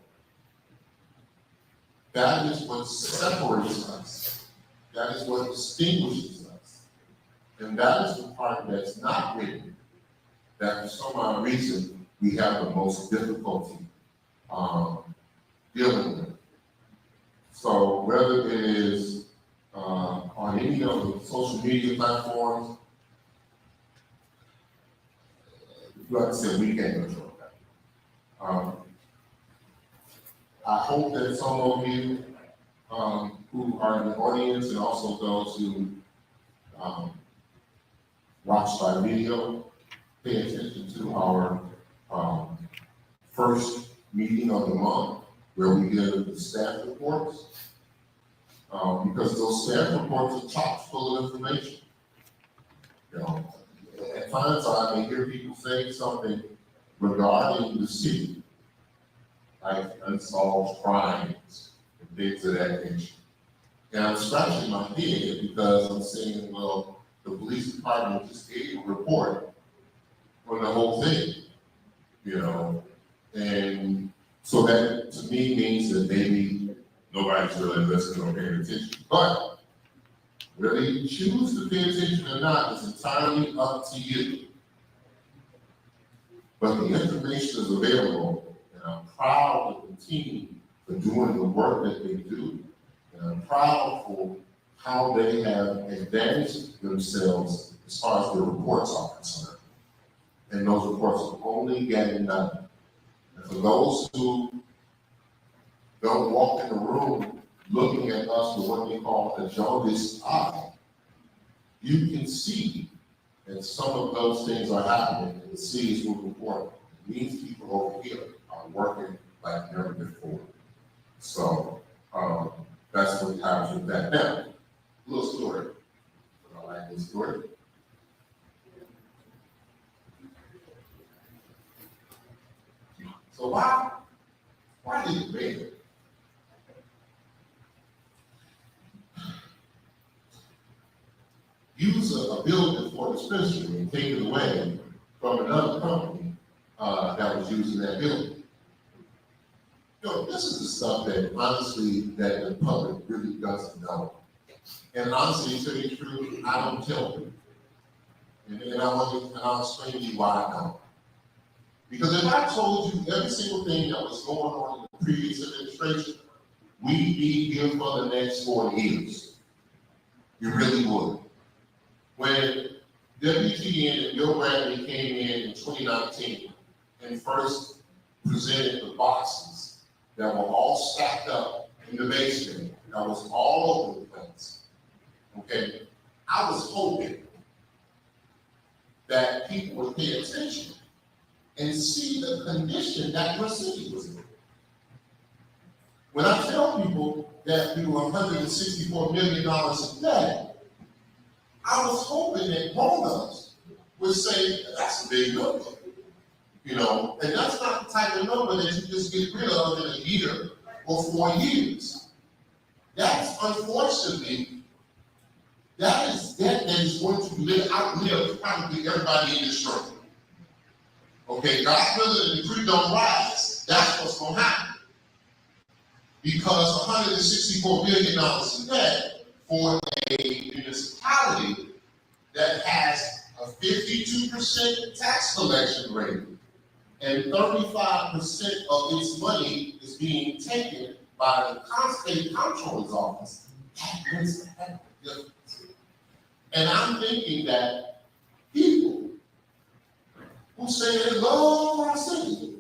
That is what separates us. That is what distinguishes us. And that is the part that's not written, that for some odd reason we have the most difficulty dealing with. So whether it is on any of the social media platforms, like I said, we can't control that. I hope that some of you who are in the audience, and also those who watch by video, pay attention to our first meeting of the month, where we give the staff reports, because those staff reports are chock full of information. At times I may hear people say something regarding the city, like unsolved crimes and things of that nature. And I'm scratching my head because I'm saying, well, the police department just gave a report on the whole thing, and so that to me means that maybe nobody's really listening or paying attention. But whether you choose to pay attention or not is entirely up to you. But the information is available, and I'm proud of the team for doing the work that they do. And I'm proud for how they have advantaged themselves as far as the reports are concerned. And those reports are only getting done. And for those who don't walk in the room looking at us with what they call a jaundiced eye, you can see that some of those things are happening and the city is moving forward. It means people over here are working like never before. So that's what happens with that. Now, little story. I like this story. So why did it make it? Use a building for dispensary and take it away from another company that was using that building. This is the stuff that honestly that the public really doesn't know. And honestly, to be true, I don't tell people. And I'll explain to you why I don't. Because if I told you every single thing that was going on in the previous administration, we'd be here for the next 4 years. You really would. When WTN and Bill Bradley came in 2019 and first presented the boxes that were all stacked up in the basement, that was all over the place, okay, I was hoping that people would pay attention and see the condition that your city was in. When I tell people that we were $164 million in debt, I was hoping that grown-ups would say, that's a big number, and that's not the type of number that you just get rid of in a year or 4 years. That's unfortunately That is debt that is going to outlive probably everybody in this room. Okay, God willing, the creek don't rise. That's what's going to happen. Because $164 billion in debt for a municipality that has a 52% tax collection rate and 35% of its money is being taken by the state comptroller's office. That makes a difference. And I'm thinking that people who say they love our city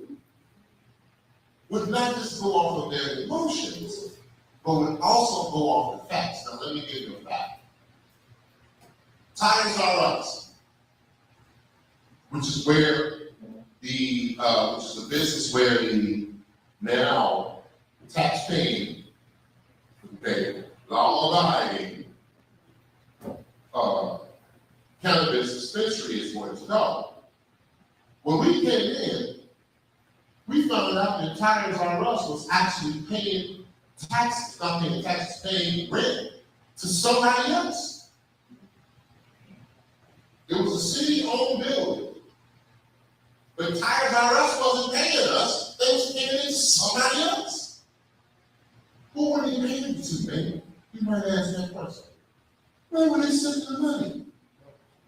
would not just go off of their emotions, but would also go off the facts. Now, let me give you a fact. Tires R Us, which is where which is a business where the now tax-paying, okay, law-abiding cannabis dispensary is going to go. When we came in, we found out that Tires R Us was actually paying taxes, not paying taxes, paying rent to somebody else. It was a city-owned building. But Tires R Us wasn't paying us, they was paying it to somebody else. Who were they paying it to, man? You might ask that person. Where were they sending the money?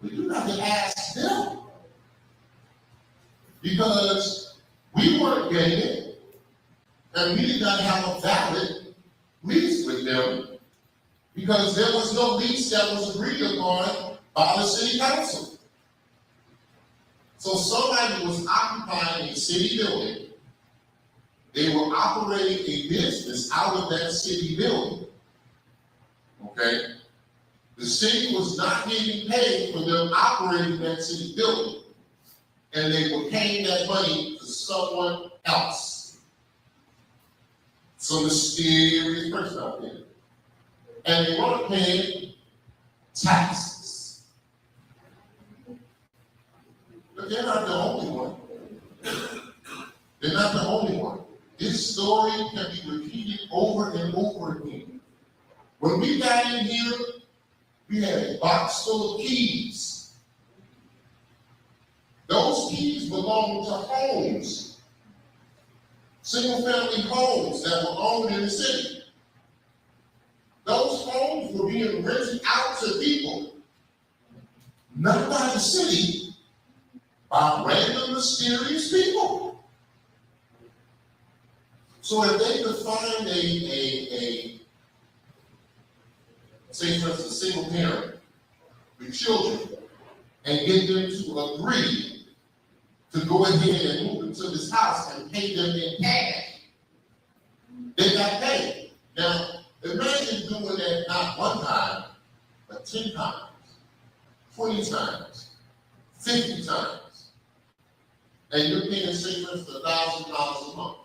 Well, you have to ask them. Because we weren't getting it, and we did not have a valid lease with them, because there was no lease that was agreed upon by the city council. So somebody was occupying a city building. They were operating a business out of that city building. Okay? The city was not getting paid for them operating that city building. And they were paying that money to someone else. Some mysterious person out there. And they weren't paying taxes. But they're not the only one. They're not the only one. This story can be repeated over and over again. When we got in here, we had a box full of keys. Those keys belonged to homes, single-family homes that were owned in the city. Those homes were being rented out to people, not by the city, by random, mysterious people. So if they could find say for instance, a single parent with children and get them to agree to go ahead and move into this house and pay them in cash, they got paid. Now, imagine doing that not one time, but 10 times, 20 times, 50 times. And you're paying, say, for instance, $1,000 a month.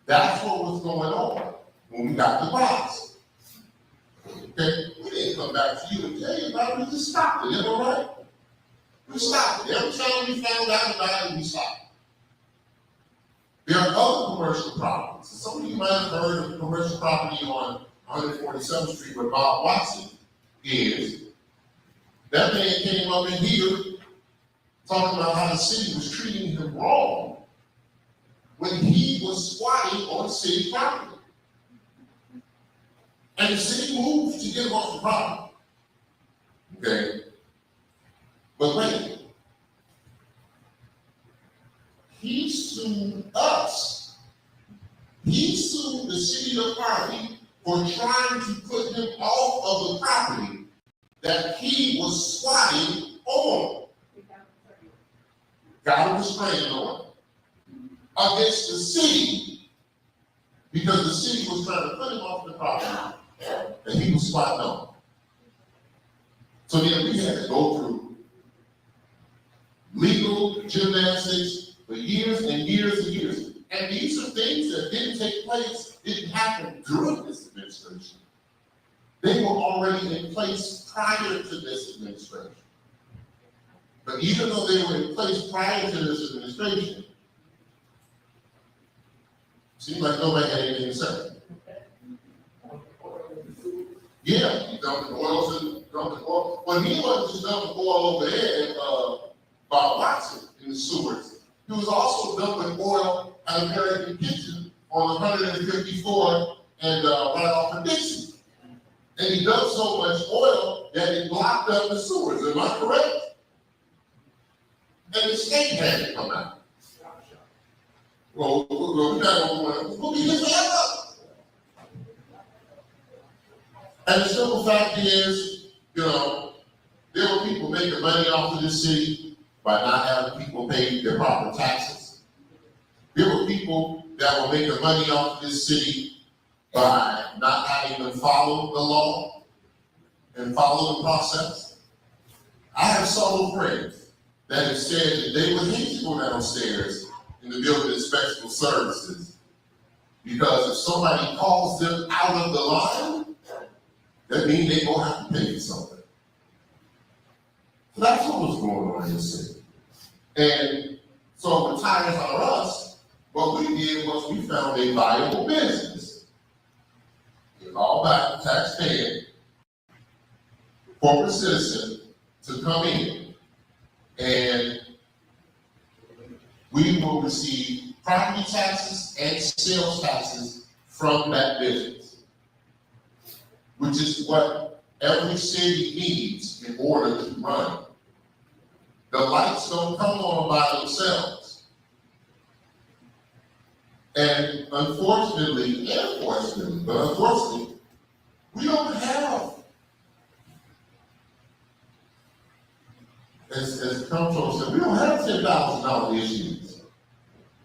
That's what was going on when we got the box. Okay, we didn't come back to you and tell you about it, we just stopped it, all right? We stopped it. Every time we found out about it, we stopped it. There are other commercial properties. Some of you might have heard of a commercial property on 147th Street where Bob Watson is. That man came up in here talking about how the city was treating him wrong when he was squatting on city property. And the city moved to get him off the property. Okay? But wait. He sued us. He sued the city of Harvey for trying to put him off of the property that he was squatting on. Got a restraining order against the city because the city was trying to put him off the property that he was squatting on. So then we had to go through legal gymnastics for years and years and years. And these are things that didn't take place, didn't happen during this administration. They were already in place prior to this administration. But even though they were in place prior to this administration, it seemed like nobody had anything to say. Yeah, he dumped the oil. But he wasn't just dumping oil over there at Bob Watson in the sewers. He was also dumping oil at American Kitchen on 154 and right off of Dixie. And he dumped so much oil that it blocked up the sewers. Am I correct? And the state had to come out. Well, we're not going to we'll be here forever. And the simple fact is, there were people making money off of this city by not having people pay their proper taxes. There were people that were making money off of this city by not having them follow the law and follow the process. I have several friends that have said that they would hate to go downstairs in the building inspection services because if somebody calls them out of the line, that means they're going to have to pay for something. So that's what was going on in the city. And so the tires are us, what we did was we found a viable business. It's all about the taxpayer, corporate citizen to come in. And we will receive property taxes and sales taxes from that business, which is what every city needs in order to run. The lights don't come on by themselves. And unfortunately, we don't have, as the comptroller said, we don't have $10,000 issues.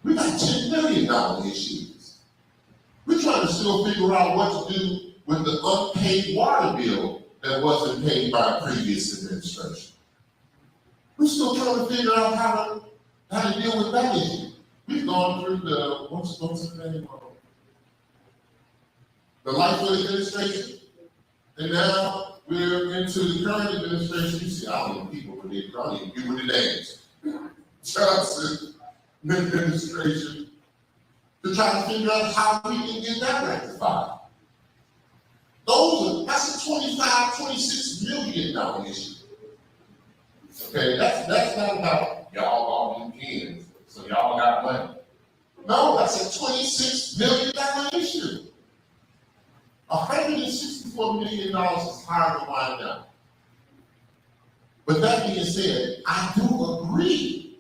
We got $10 million issues. We're trying to still figure out what to do with the unpaid water bill that wasn't paid by a previous administration. We're still trying to figure out how to deal with that issue. We've gone through the, what's the name of the Lightfoot administration, and now we're into the current administration. You see, I don't know people with it, I don't even give with the names. Johnson administration, to try to figure out how we can get that rectified. That's a $26 million issue. Okay, that's not about y'all all these kids, so y'all got money. No, that's a $26 million issue. $164 million is higher than mine now. But that being said, I do agree.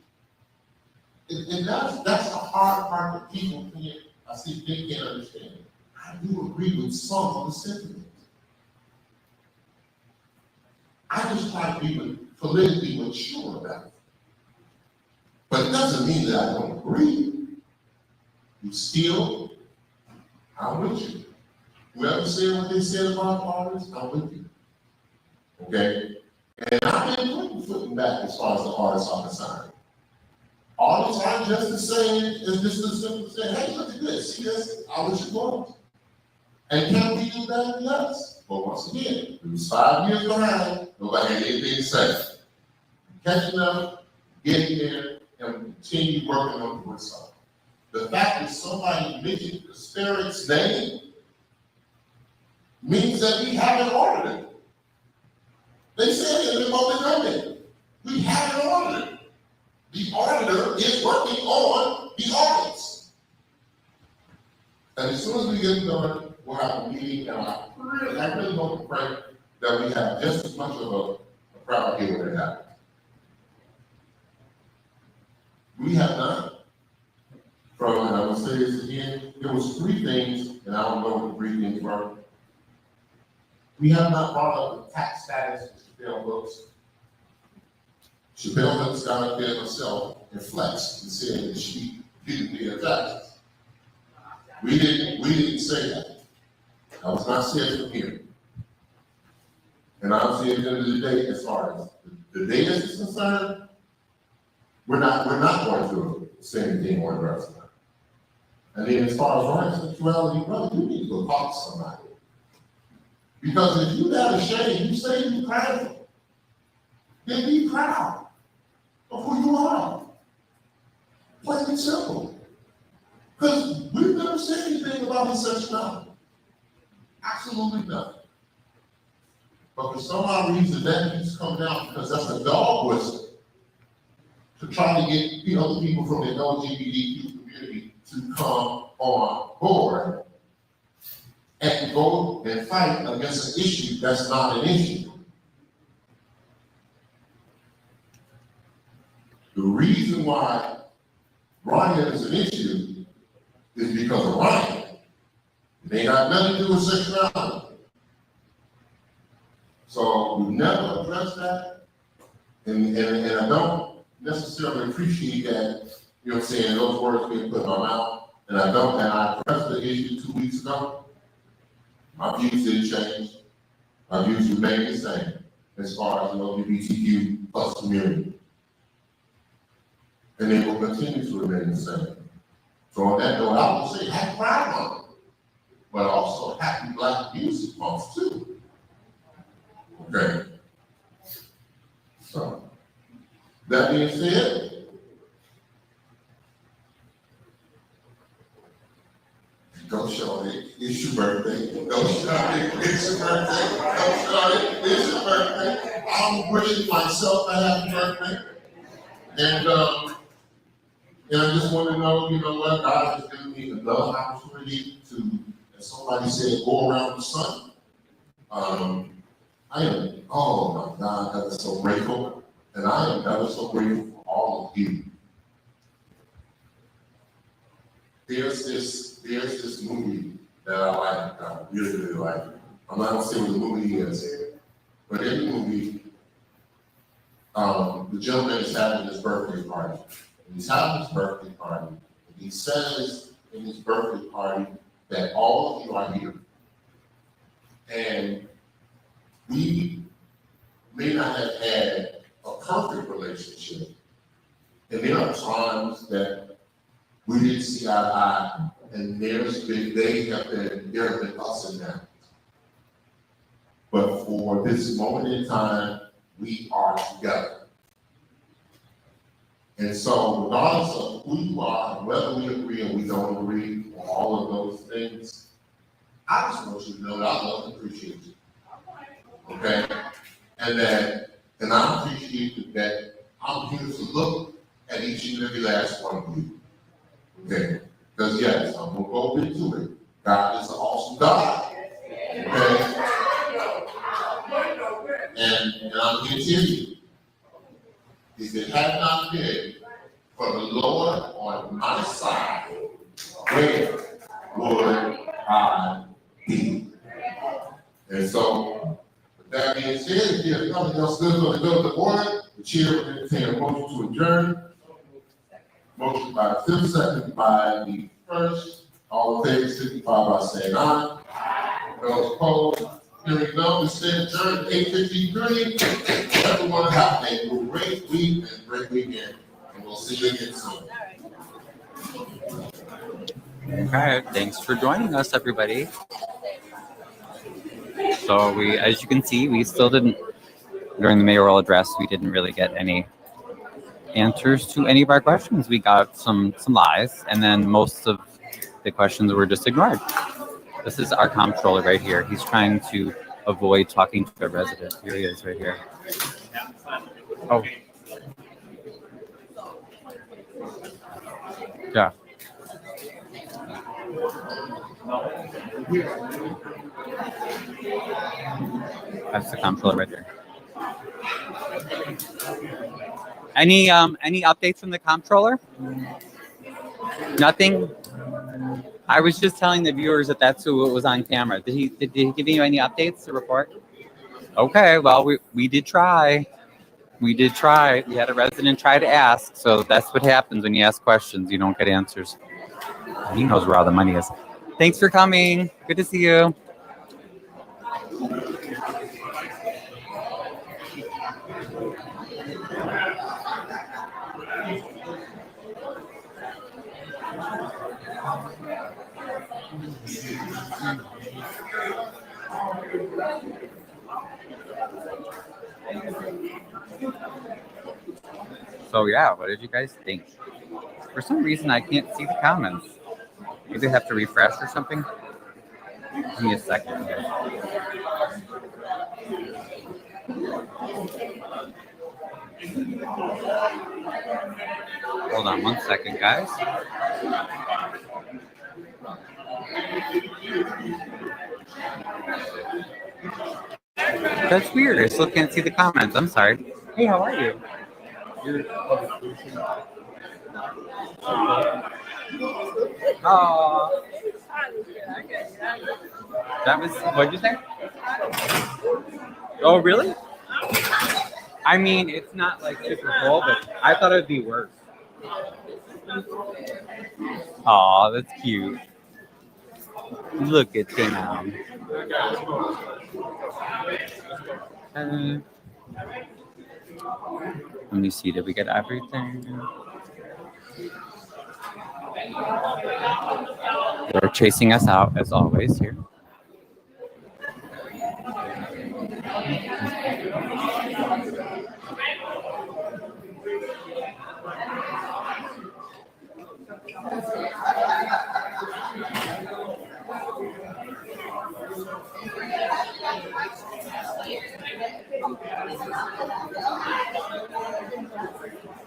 And that's the hard part that people can't, I see they can't understand. I do agree with some of the sentiments. I just try to be politically mature about it. But it doesn't mean that I don't agree. You still, I'm with you. Whoever said what they said about artists, I'm with you. Okay? And I've been putting back as far as the artists are concerned. Artists aren't just the same as just as simple saying, hey, look at this, see this, I wish you want. And can we do that? Yes. But once again, it was 5 years behind, nobody had anything to say. Catching up, getting there, and we continue working on the result. The fact that somebody mentioned the Spirit's name means that we haven't ordered it. They said it in the public comment. We haven't ordered it. The auditor is working on the audits. And as soon as we get done, we'll have a meeting, and I really hope and pray that we have just as much of a crowd here when it happens. We have not, and I will say this again, there was 3 things, and I don't know what the 3 things were. We have not brought up the tax status for Chappelle Books. Chappelle Books got up there herself and flexed and said that she didn't pay her taxes. We didn't say that. I was not said from here. And I'll say at the end of the day, as far as the data is concerned, we're not going to say anything on the rest of it. And then as far as right sexuality, brother, you need to go talk to somebody. Because if you're that ashamed, you say you're prideful. Then be proud of who you are. Plain and simple. Because we've never said anything about his sexuality. Absolutely nothing. But for some odd reason, that keeps coming out because that's a dog whistle to try to get other people from the LGBTQ community to come on board and go and fight against an issue that's not an issue. The reason why Ryan is an issue is because of Ryan. It ain't got nothing to do with sexuality. So we never address that, and I don't necessarily appreciate that, you know what I'm saying, those words being put in my mouth, and I addressed the issue 2 weeks ago. My views didn't change. My views remain the same as far as the LGBTQ plus community. And they will continue to remain the same. So on that note, I will say happy Pride Month, but also happy Black Music Month too. Okay. So, that being said, go Shorty, it's your birthday. Go Shorty, it's your birthday. Go Shorty, it's your birthday. I'm wishing myself a happy birthday. And I just want to know, you know what, God has given me another opportunity to, as somebody said, go around the sun. I am, oh my God, ever so grateful. And I am ever so grateful for all of you. There's this movie that I like, I really, really like. I'm not gonna say what the movie is, but in the movie, the gentleman is having his birthday party. And he's having his birthday party, and he says in his birthday party that all of you are here. And we may not have had a perfect relationship. And there are times that we didn't see eye to eye, and there have been ups and downs. But for this moment in time, we are together. And so regardless of who you are, whether we agree or we don't agree, or all of those things, I just want you to know that I love and appreciate you. Okay? And I appreciate that I'm here to look at each and every last one of you. Okay? Because yes, I'm gonna go into it. God is an awesome God. Okay? And I'm here to tell you, if it had not been for the Lord on my side, where would I be? And so, with that being said, if there's nothing else good for the good of the order, the chair will entertain a motion to adjourn. Motion by the fifth, second by the first. All in favor, signify by saying aye. Those opposed, hearing none, we stand adjourned at 8:53. Everyone have a great week and great weekend. And we'll see you again soon. Okay, thanks for joining us, everybody. So as you can see, we still didn't, during the mayoral address, we didn't really get any answers to any of our questions. We got some lies, and then most of the questions were just ignored. This is our comptroller right here. He's trying to avoid talking to a resident. Here he is right here. Oh. Yeah. That's the comptroller right there. Any updates from the comptroller? Nothing. I was just telling the viewers that that's who was on camera. Did he give you any updates to report? Okay, well we did try. We did try. We had a resident try to ask, so that's what happens when you ask questions. You don't get answers. He knows where all the money is. Thanks for coming. Good to see you. So yeah, what did you guys think? For some reason, I can't see the comments. Maybe I have to refresh or something. Give me a second here. Hold on 1 second, guys. That's weird. I still can't see the comments. I'm sorry. Hey, how are you? Oh, that was, what'd you say? Oh, really? I mean, it's not like super cold, but I thought it'd be worse. Aw, that's cute. Look at them. Let me see, did we get everything? They're chasing us out, as always, here.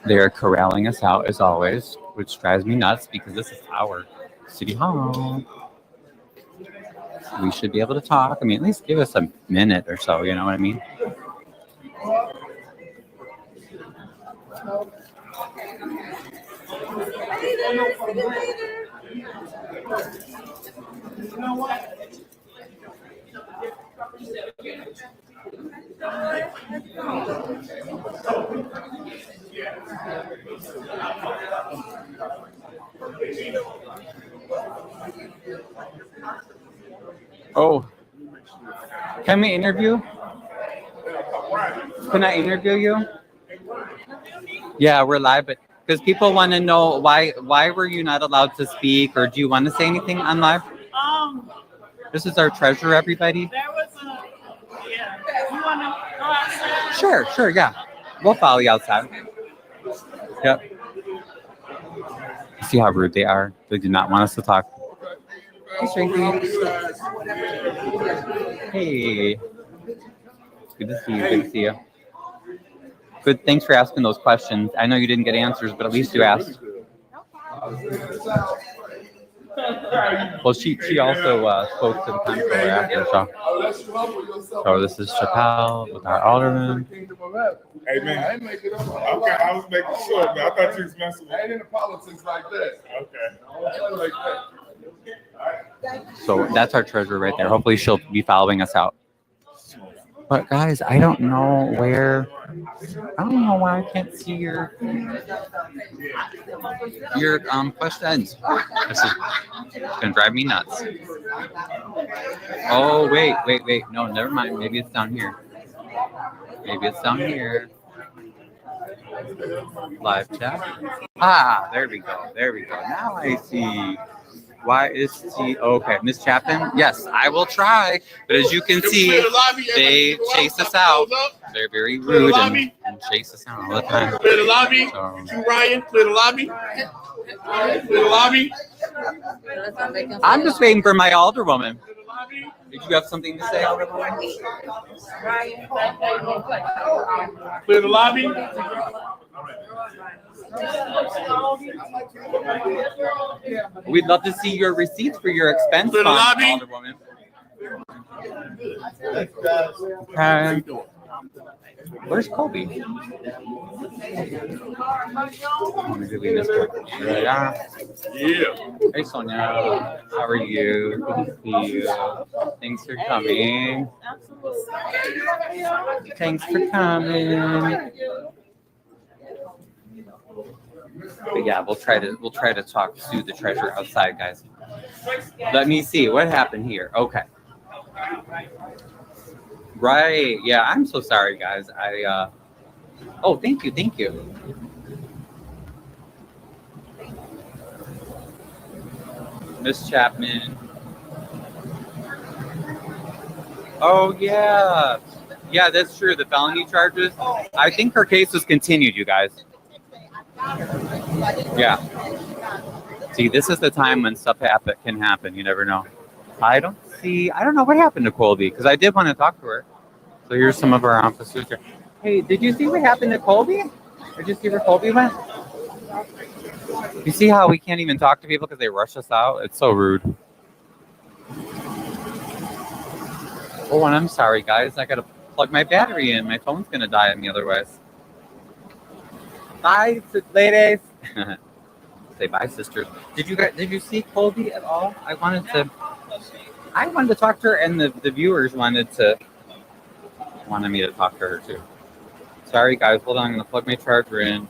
They are corralling us out, as always, which drives me nuts because this is our city hall. We should be able to talk. I mean, at least give us a minute or so, you know what I mean? Oh, can we interview? Can I interview you? Yeah, we're live, but because people want to know why were you not allowed to speak, or do you want to say anything on live? This is our treasurer, everybody. There was yeah. You want to go outside? Sure, yeah. We'll follow you outside. Yep. See how rude they are? They do not want us to talk. Hey, Shrinky. Hey. Good to see you. Good to see you. Good. Thanks for asking those questions. I know you didn't get answers, but at least you asked. Well, she also spoke to the comptroller after, so this is Chappelle with our alderman. Hey man, okay, I was making sure, man. I thought you was messing with me. I ain't into politics like that. Okay. So that's our treasurer right there. Hopefully she'll be following us out. But guys, I don't know where. I don't know why I can't see your questions. This is gonna drive me nuts. Oh wait. No, never mind. Maybe it's down here. Maybe it's down here. Live chat. Ah, there we go. Now I see. Why is she okay? Miss Chapman? Yes, I will try. But as you can see, they chase us out. They're very rude and chase us out all the time. Clear the lobby. So, Ryan, clear the lobby. Clear the lobby. I'm just waiting for my alderwoman. Did you have something to say, alderwoman? Clear the lobby. We'd love to see your receipts for your expense Clear the fund, lobby. alderwoman. Okay. Where's Colby? Maybe we missed her. Yeah. Hey, Sonia. How are you? Good to see you. Thanks for coming. Thanks for coming. But yeah, we'll try to talk to the treasurer outside, guys. Let me see what happened here. Okay. Right. Yeah, I'm so sorry, guys. Oh, thank you. Miss Chapman. Oh, yeah. Yeah, that's true. The felony charges. I think her case was continued, you guys. Yeah. See, this is the time when stuff can happen. You never know. I don't know what happened to Colby, because I did want to talk to her. So here's some of our officers here. Hey, did you see what happened to Colby? Did you see where Colby went? You see how we can't even talk to people because they rush us out? It's so rude. Oh, and I'm sorry, guys. I gotta plug my battery in. My phone's gonna die on me otherwise. Bye, ladies. Say bye, sisters. Did you see Colby at all? I wanted to talk to her, and the viewers wanted me to talk to her too. Sorry, guys. Hold on. I'm gonna plug my charger in.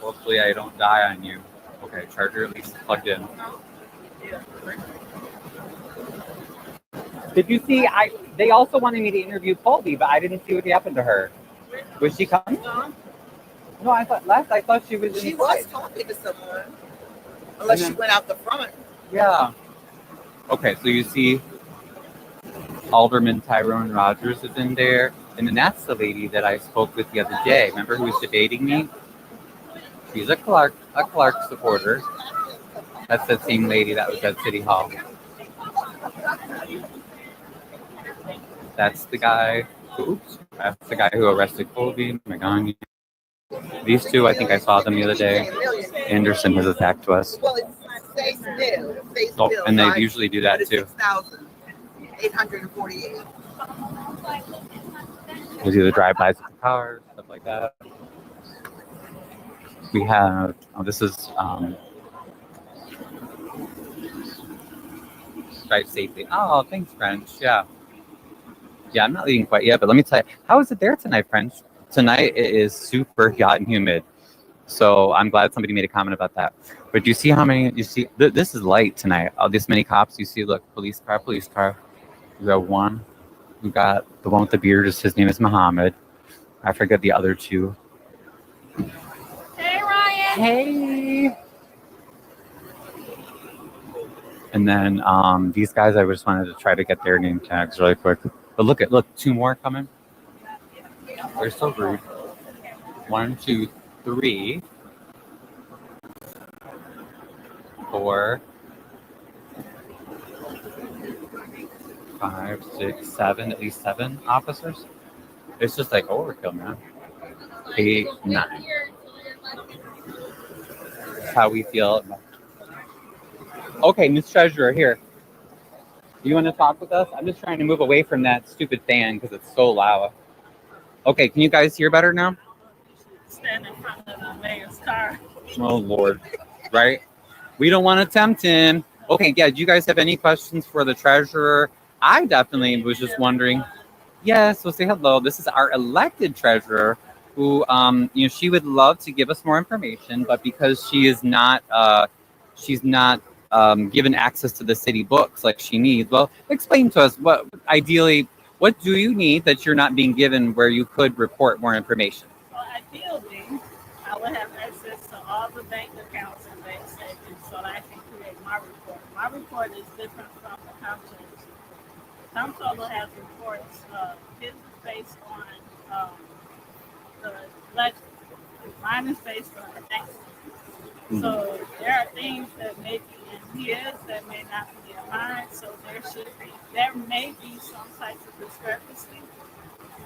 Hopefully, I don't die on you. Okay, charger at least plugged in. Did you see? They also wanted me to interview Colby, but I didn't see what happened to her. Was she coming? No, I thought she was. She was talking to someone, unless she went out the front. Yeah. Okay, so you see, Alderman Tyrone Rogers is in there, and then that's the lady that I spoke with the other day. Remember who was debating me? She's a Clark supporter. That's the same lady that was at City Hall. That's the guy. That's the guy who arrested Colby, Magani. These two, I think I saw them the other day. Anderson has attacked to us. Well, it's face Oh, bill. and they usually do that too. 6,848. They do the drive-bys with the cars, stuff like that. We have, this is drive safely. Oh, thanks, French. Yeah. Yeah, I'm not leaving quite yet, but let me tell you, how is it there tonight, French? Tonight it is super hot and humid. So I'm glad somebody made a comment about that. But do you see how many, you see, this is light tonight. This many cops, you see, look, police car. We got one. We got the one with the beard, his name is Muhammad. I forget the other two. Hey, Ryan. Hey. And then these guys, I just wanted to try to get their name tags really quick. But look, two more coming. They're so rude. 1, 2, 3, 4, 5, 6, 7, at least 7 officers. It's just like overkill, man. 8, 9. That's how we feel. Okay, Miss Treasurer, here. You want to talk with us? I'm just trying to move away from that stupid fan because it's so loud. Okay, can you guys hear better now? Stand in front of the mayor's car. Oh, Lord. Right? We don't want to tempt him. Okay, yeah, do you guys have any questions for the treasurer? I definitely was just wondering. Yes, so say hello. This is our elected treasurer who, she would love to give us more information, but because she is not, given access to the city books like she needs. Well, explain to us what do you need that you're not being given where you could report more information? Well, ideally, I would have access to all the bank accounts and bank statements so that I can create my report. My report is different from the comptroller's. The comptroller has reports. His is based on the ledger. Mine is based on the next. So there are things that may be in his that may not be in mine. So there may be some types of discrepancy.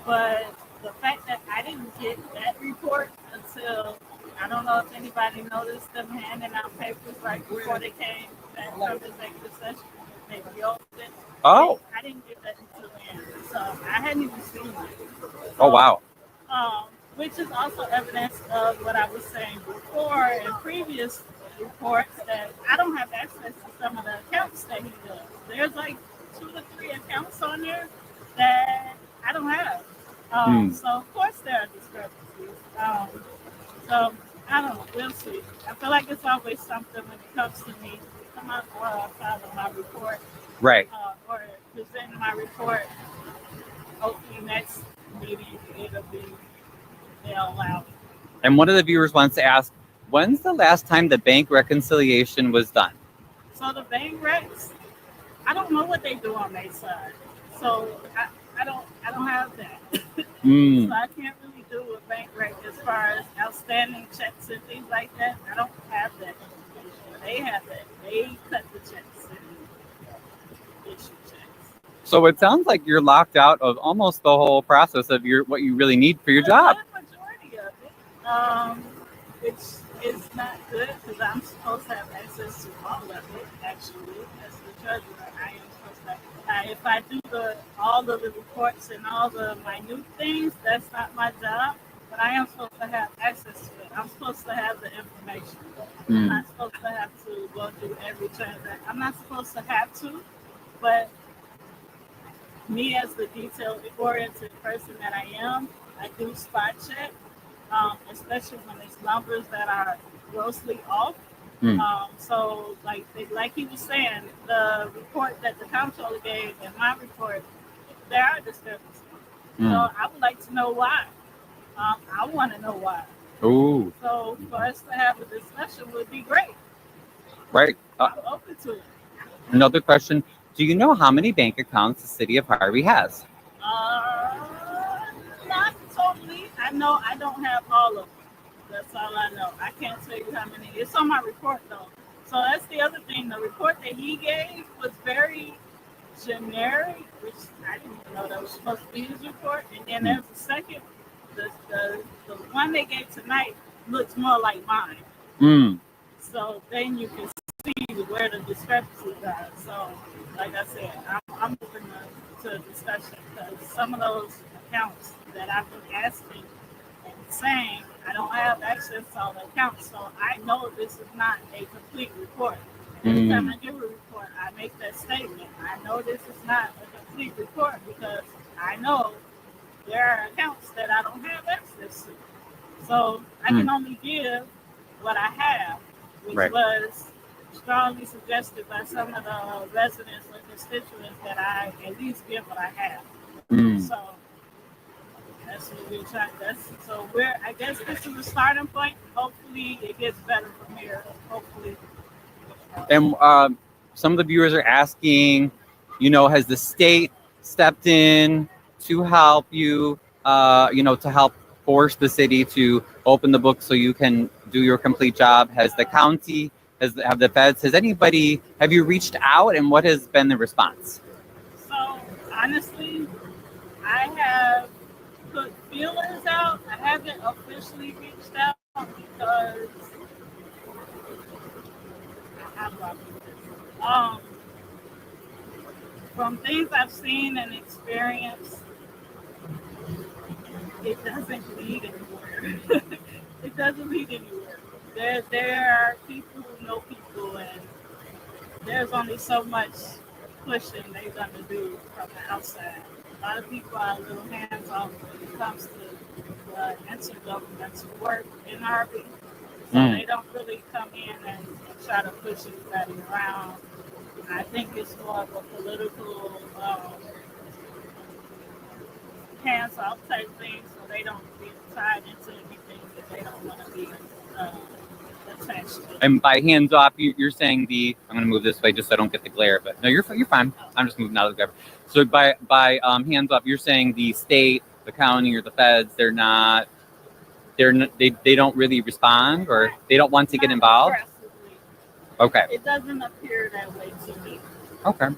But the fact that I didn't get that report until, I don't know if anybody noticed them handing out papers right before they came back from the executive session. They reopened it. Oh. I didn't get that until then. So I hadn't even seen it. Oh, wow. Which is also evidence of what I was saying before in previous reports that I don't have access to some of the accounts that he does. There's like 2 to 3 accounts on there that I don't have. So of course there are discrepancies. So I don't know, we'll see. I feel like it's always something when it comes to me. Come out outside of my report. Right. Or presenting my report. Hopefully next meeting it'll be. They'll allow it. And one of the viewers wants to ask, when's the last time the bank reconciliation was done? So the bank recs, I don't know what they do on their side. So I don't have that. So I can't really do a bank rec as far as outstanding checks and things like that. I don't have that information. They have that. They cut the checks and issue checks. So it sounds like you're locked out of almost the whole process of what you really need for your job. The majority of it. Which is not good because I'm supposed to have access to all of it. Actually, as the treasurer, I am supposed to. If I do all of the reports and all the minute things, that's not my job. But I am supposed to have access to it. I'm supposed to have the information. I'm not supposed to have to go through every transaction. I'm not supposed to have to, but me as the detail-oriented person that I am, I do spot check, especially when it's numbers that are grossly off. So, like he was saying, the report that the comptroller gave and my report, there are discrepancies. So I would like to know why. I want to know why. Ooh. So for us to have a discussion would be great. Right. I'm open to it. Another question. Do you know how many bank accounts the city of Harvey has? Not totally. I know I don't have all of them. That's all I know. I can't tell you how many. It's on my report though. So that's the other thing. The report that he gave was very generic, which I didn't even know that was supposed to be his report. And then there's a second. The one they gave tonight looks more like mine. So then you can see where the discrepancies are. So, like I said, I'm open to discussion because some of those accounts that I've been asking and saying, I don't have access to all the accounts. So I know this is not a complete report. Every time I give a report, I make that statement. I know this is not a complete report because I know there are accounts that I don't have access to. So I can only give what I have, which was strongly suggested by some of the residents and constituents that I at least give what I have. So that's what we're trying. I guess this is a starting point. Hopefully it gets better from here. Hopefully. And some of the viewers are asking, has the state stepped in to help you, to help force the city to open the book so you can do your complete job? Has the county, have the feds, have you reached out, and what has been the response? So honestly, I have put feelers out. I haven't officially reached out because from things I've seen and experienced, it doesn't lead anywhere. It doesn't lead anywhere. There are people who know people, and there's only so much pushing they're gonna do from the outside. A lot of people are a little hands-off when it comes to intergovernmental work in Harvey. So they don't really come in and try to push anybody around. I think it's more of a political hands-off type thing, so they don't get tied into anything that they don't want to be attached to. And by hands off, you're saying I'm going to move this way just so I don't get the glare, but no, you're fine. I'm just moving out of the glare. So by hands off, you're saying the state, the county, or the feds, they don't really respond, or they don't want to get involved? Okay. It doesn't appear that way to me. Okay.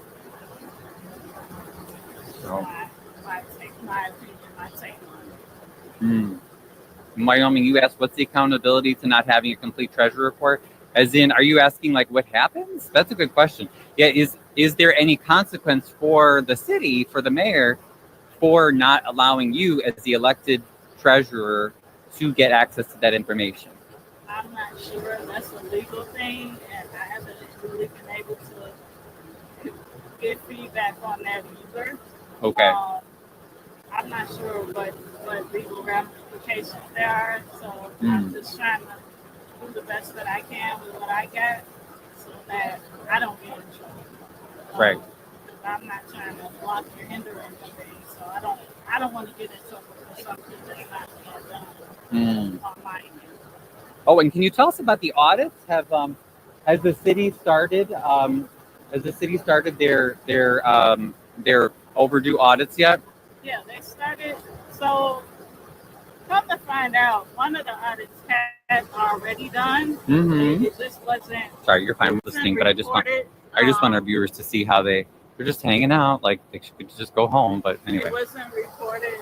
So my opinion, my take on it. In Wyoming, you asked, what's the accountability to not having a complete treasury report? As in, are you asking what happens? That's a good question. Yeah, is there any consequence for the city, for the mayor, for not allowing you as the elected treasurer to get access to that information? I'm not sure. That's a legal thing, and I haven't really been able to get feedback on that either. Okay. I'm not sure what legal ramifications there are, so I'm just trying to do the best that I can with what I got so that I don't get in trouble. Right. I'm not trying to block or hinder anything, so I don't want to get in trouble for something that's not being done on my end. Oh, and can you tell us about the audits? Has the city started? Has the city started their overdue audits yet? Yeah, they started. So, come to find out, one of the audits had already done. It just wasn't. Sorry, you're fine with listening, but I just want our viewers to see how they're just hanging out, like they could just go home. But anyway, it wasn't reported.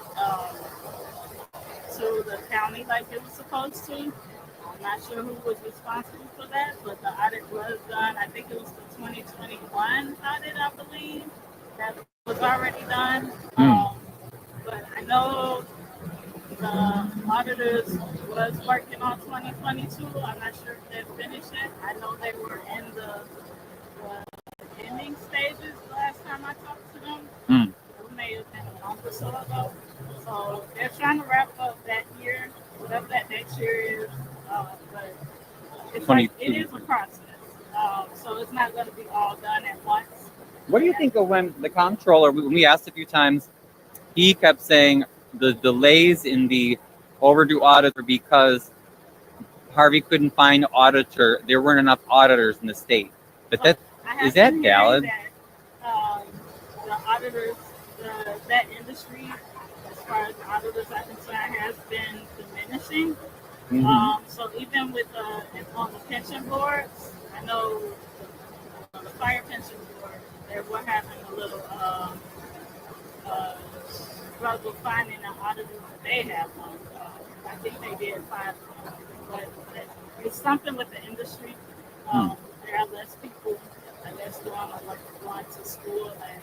to the county like it was supposed to. I'm not sure who was responsible for that, but the audit was done. I think it was the 2021 audit, I believe, that was already done. But I know the auditors was working on 2022. I'm not sure if they finished it. I know they were in the ending stages the last time I talked to them. It may have been a month or so ago. So they're trying to wrap up that year, whatever that next year is. But it's like, it is a process. So it's not going to be all done at once. What do you think of when the comptroller, when we asked a few times, he kept saying the delays in the overdue audits were because Harvey couldn't find auditor. There weren't enough auditors in the state. But that is that valid? That, the auditors, that industry, as far as the auditors are concerned, has been diminishing. So even with on the pension boards, I know the fire pension board, they were having a little struggle finding the auditors that they have on. I think they did find one, but it's something with the industry. There are less people, I guess, going to school and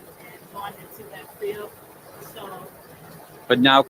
going into that field. So, but now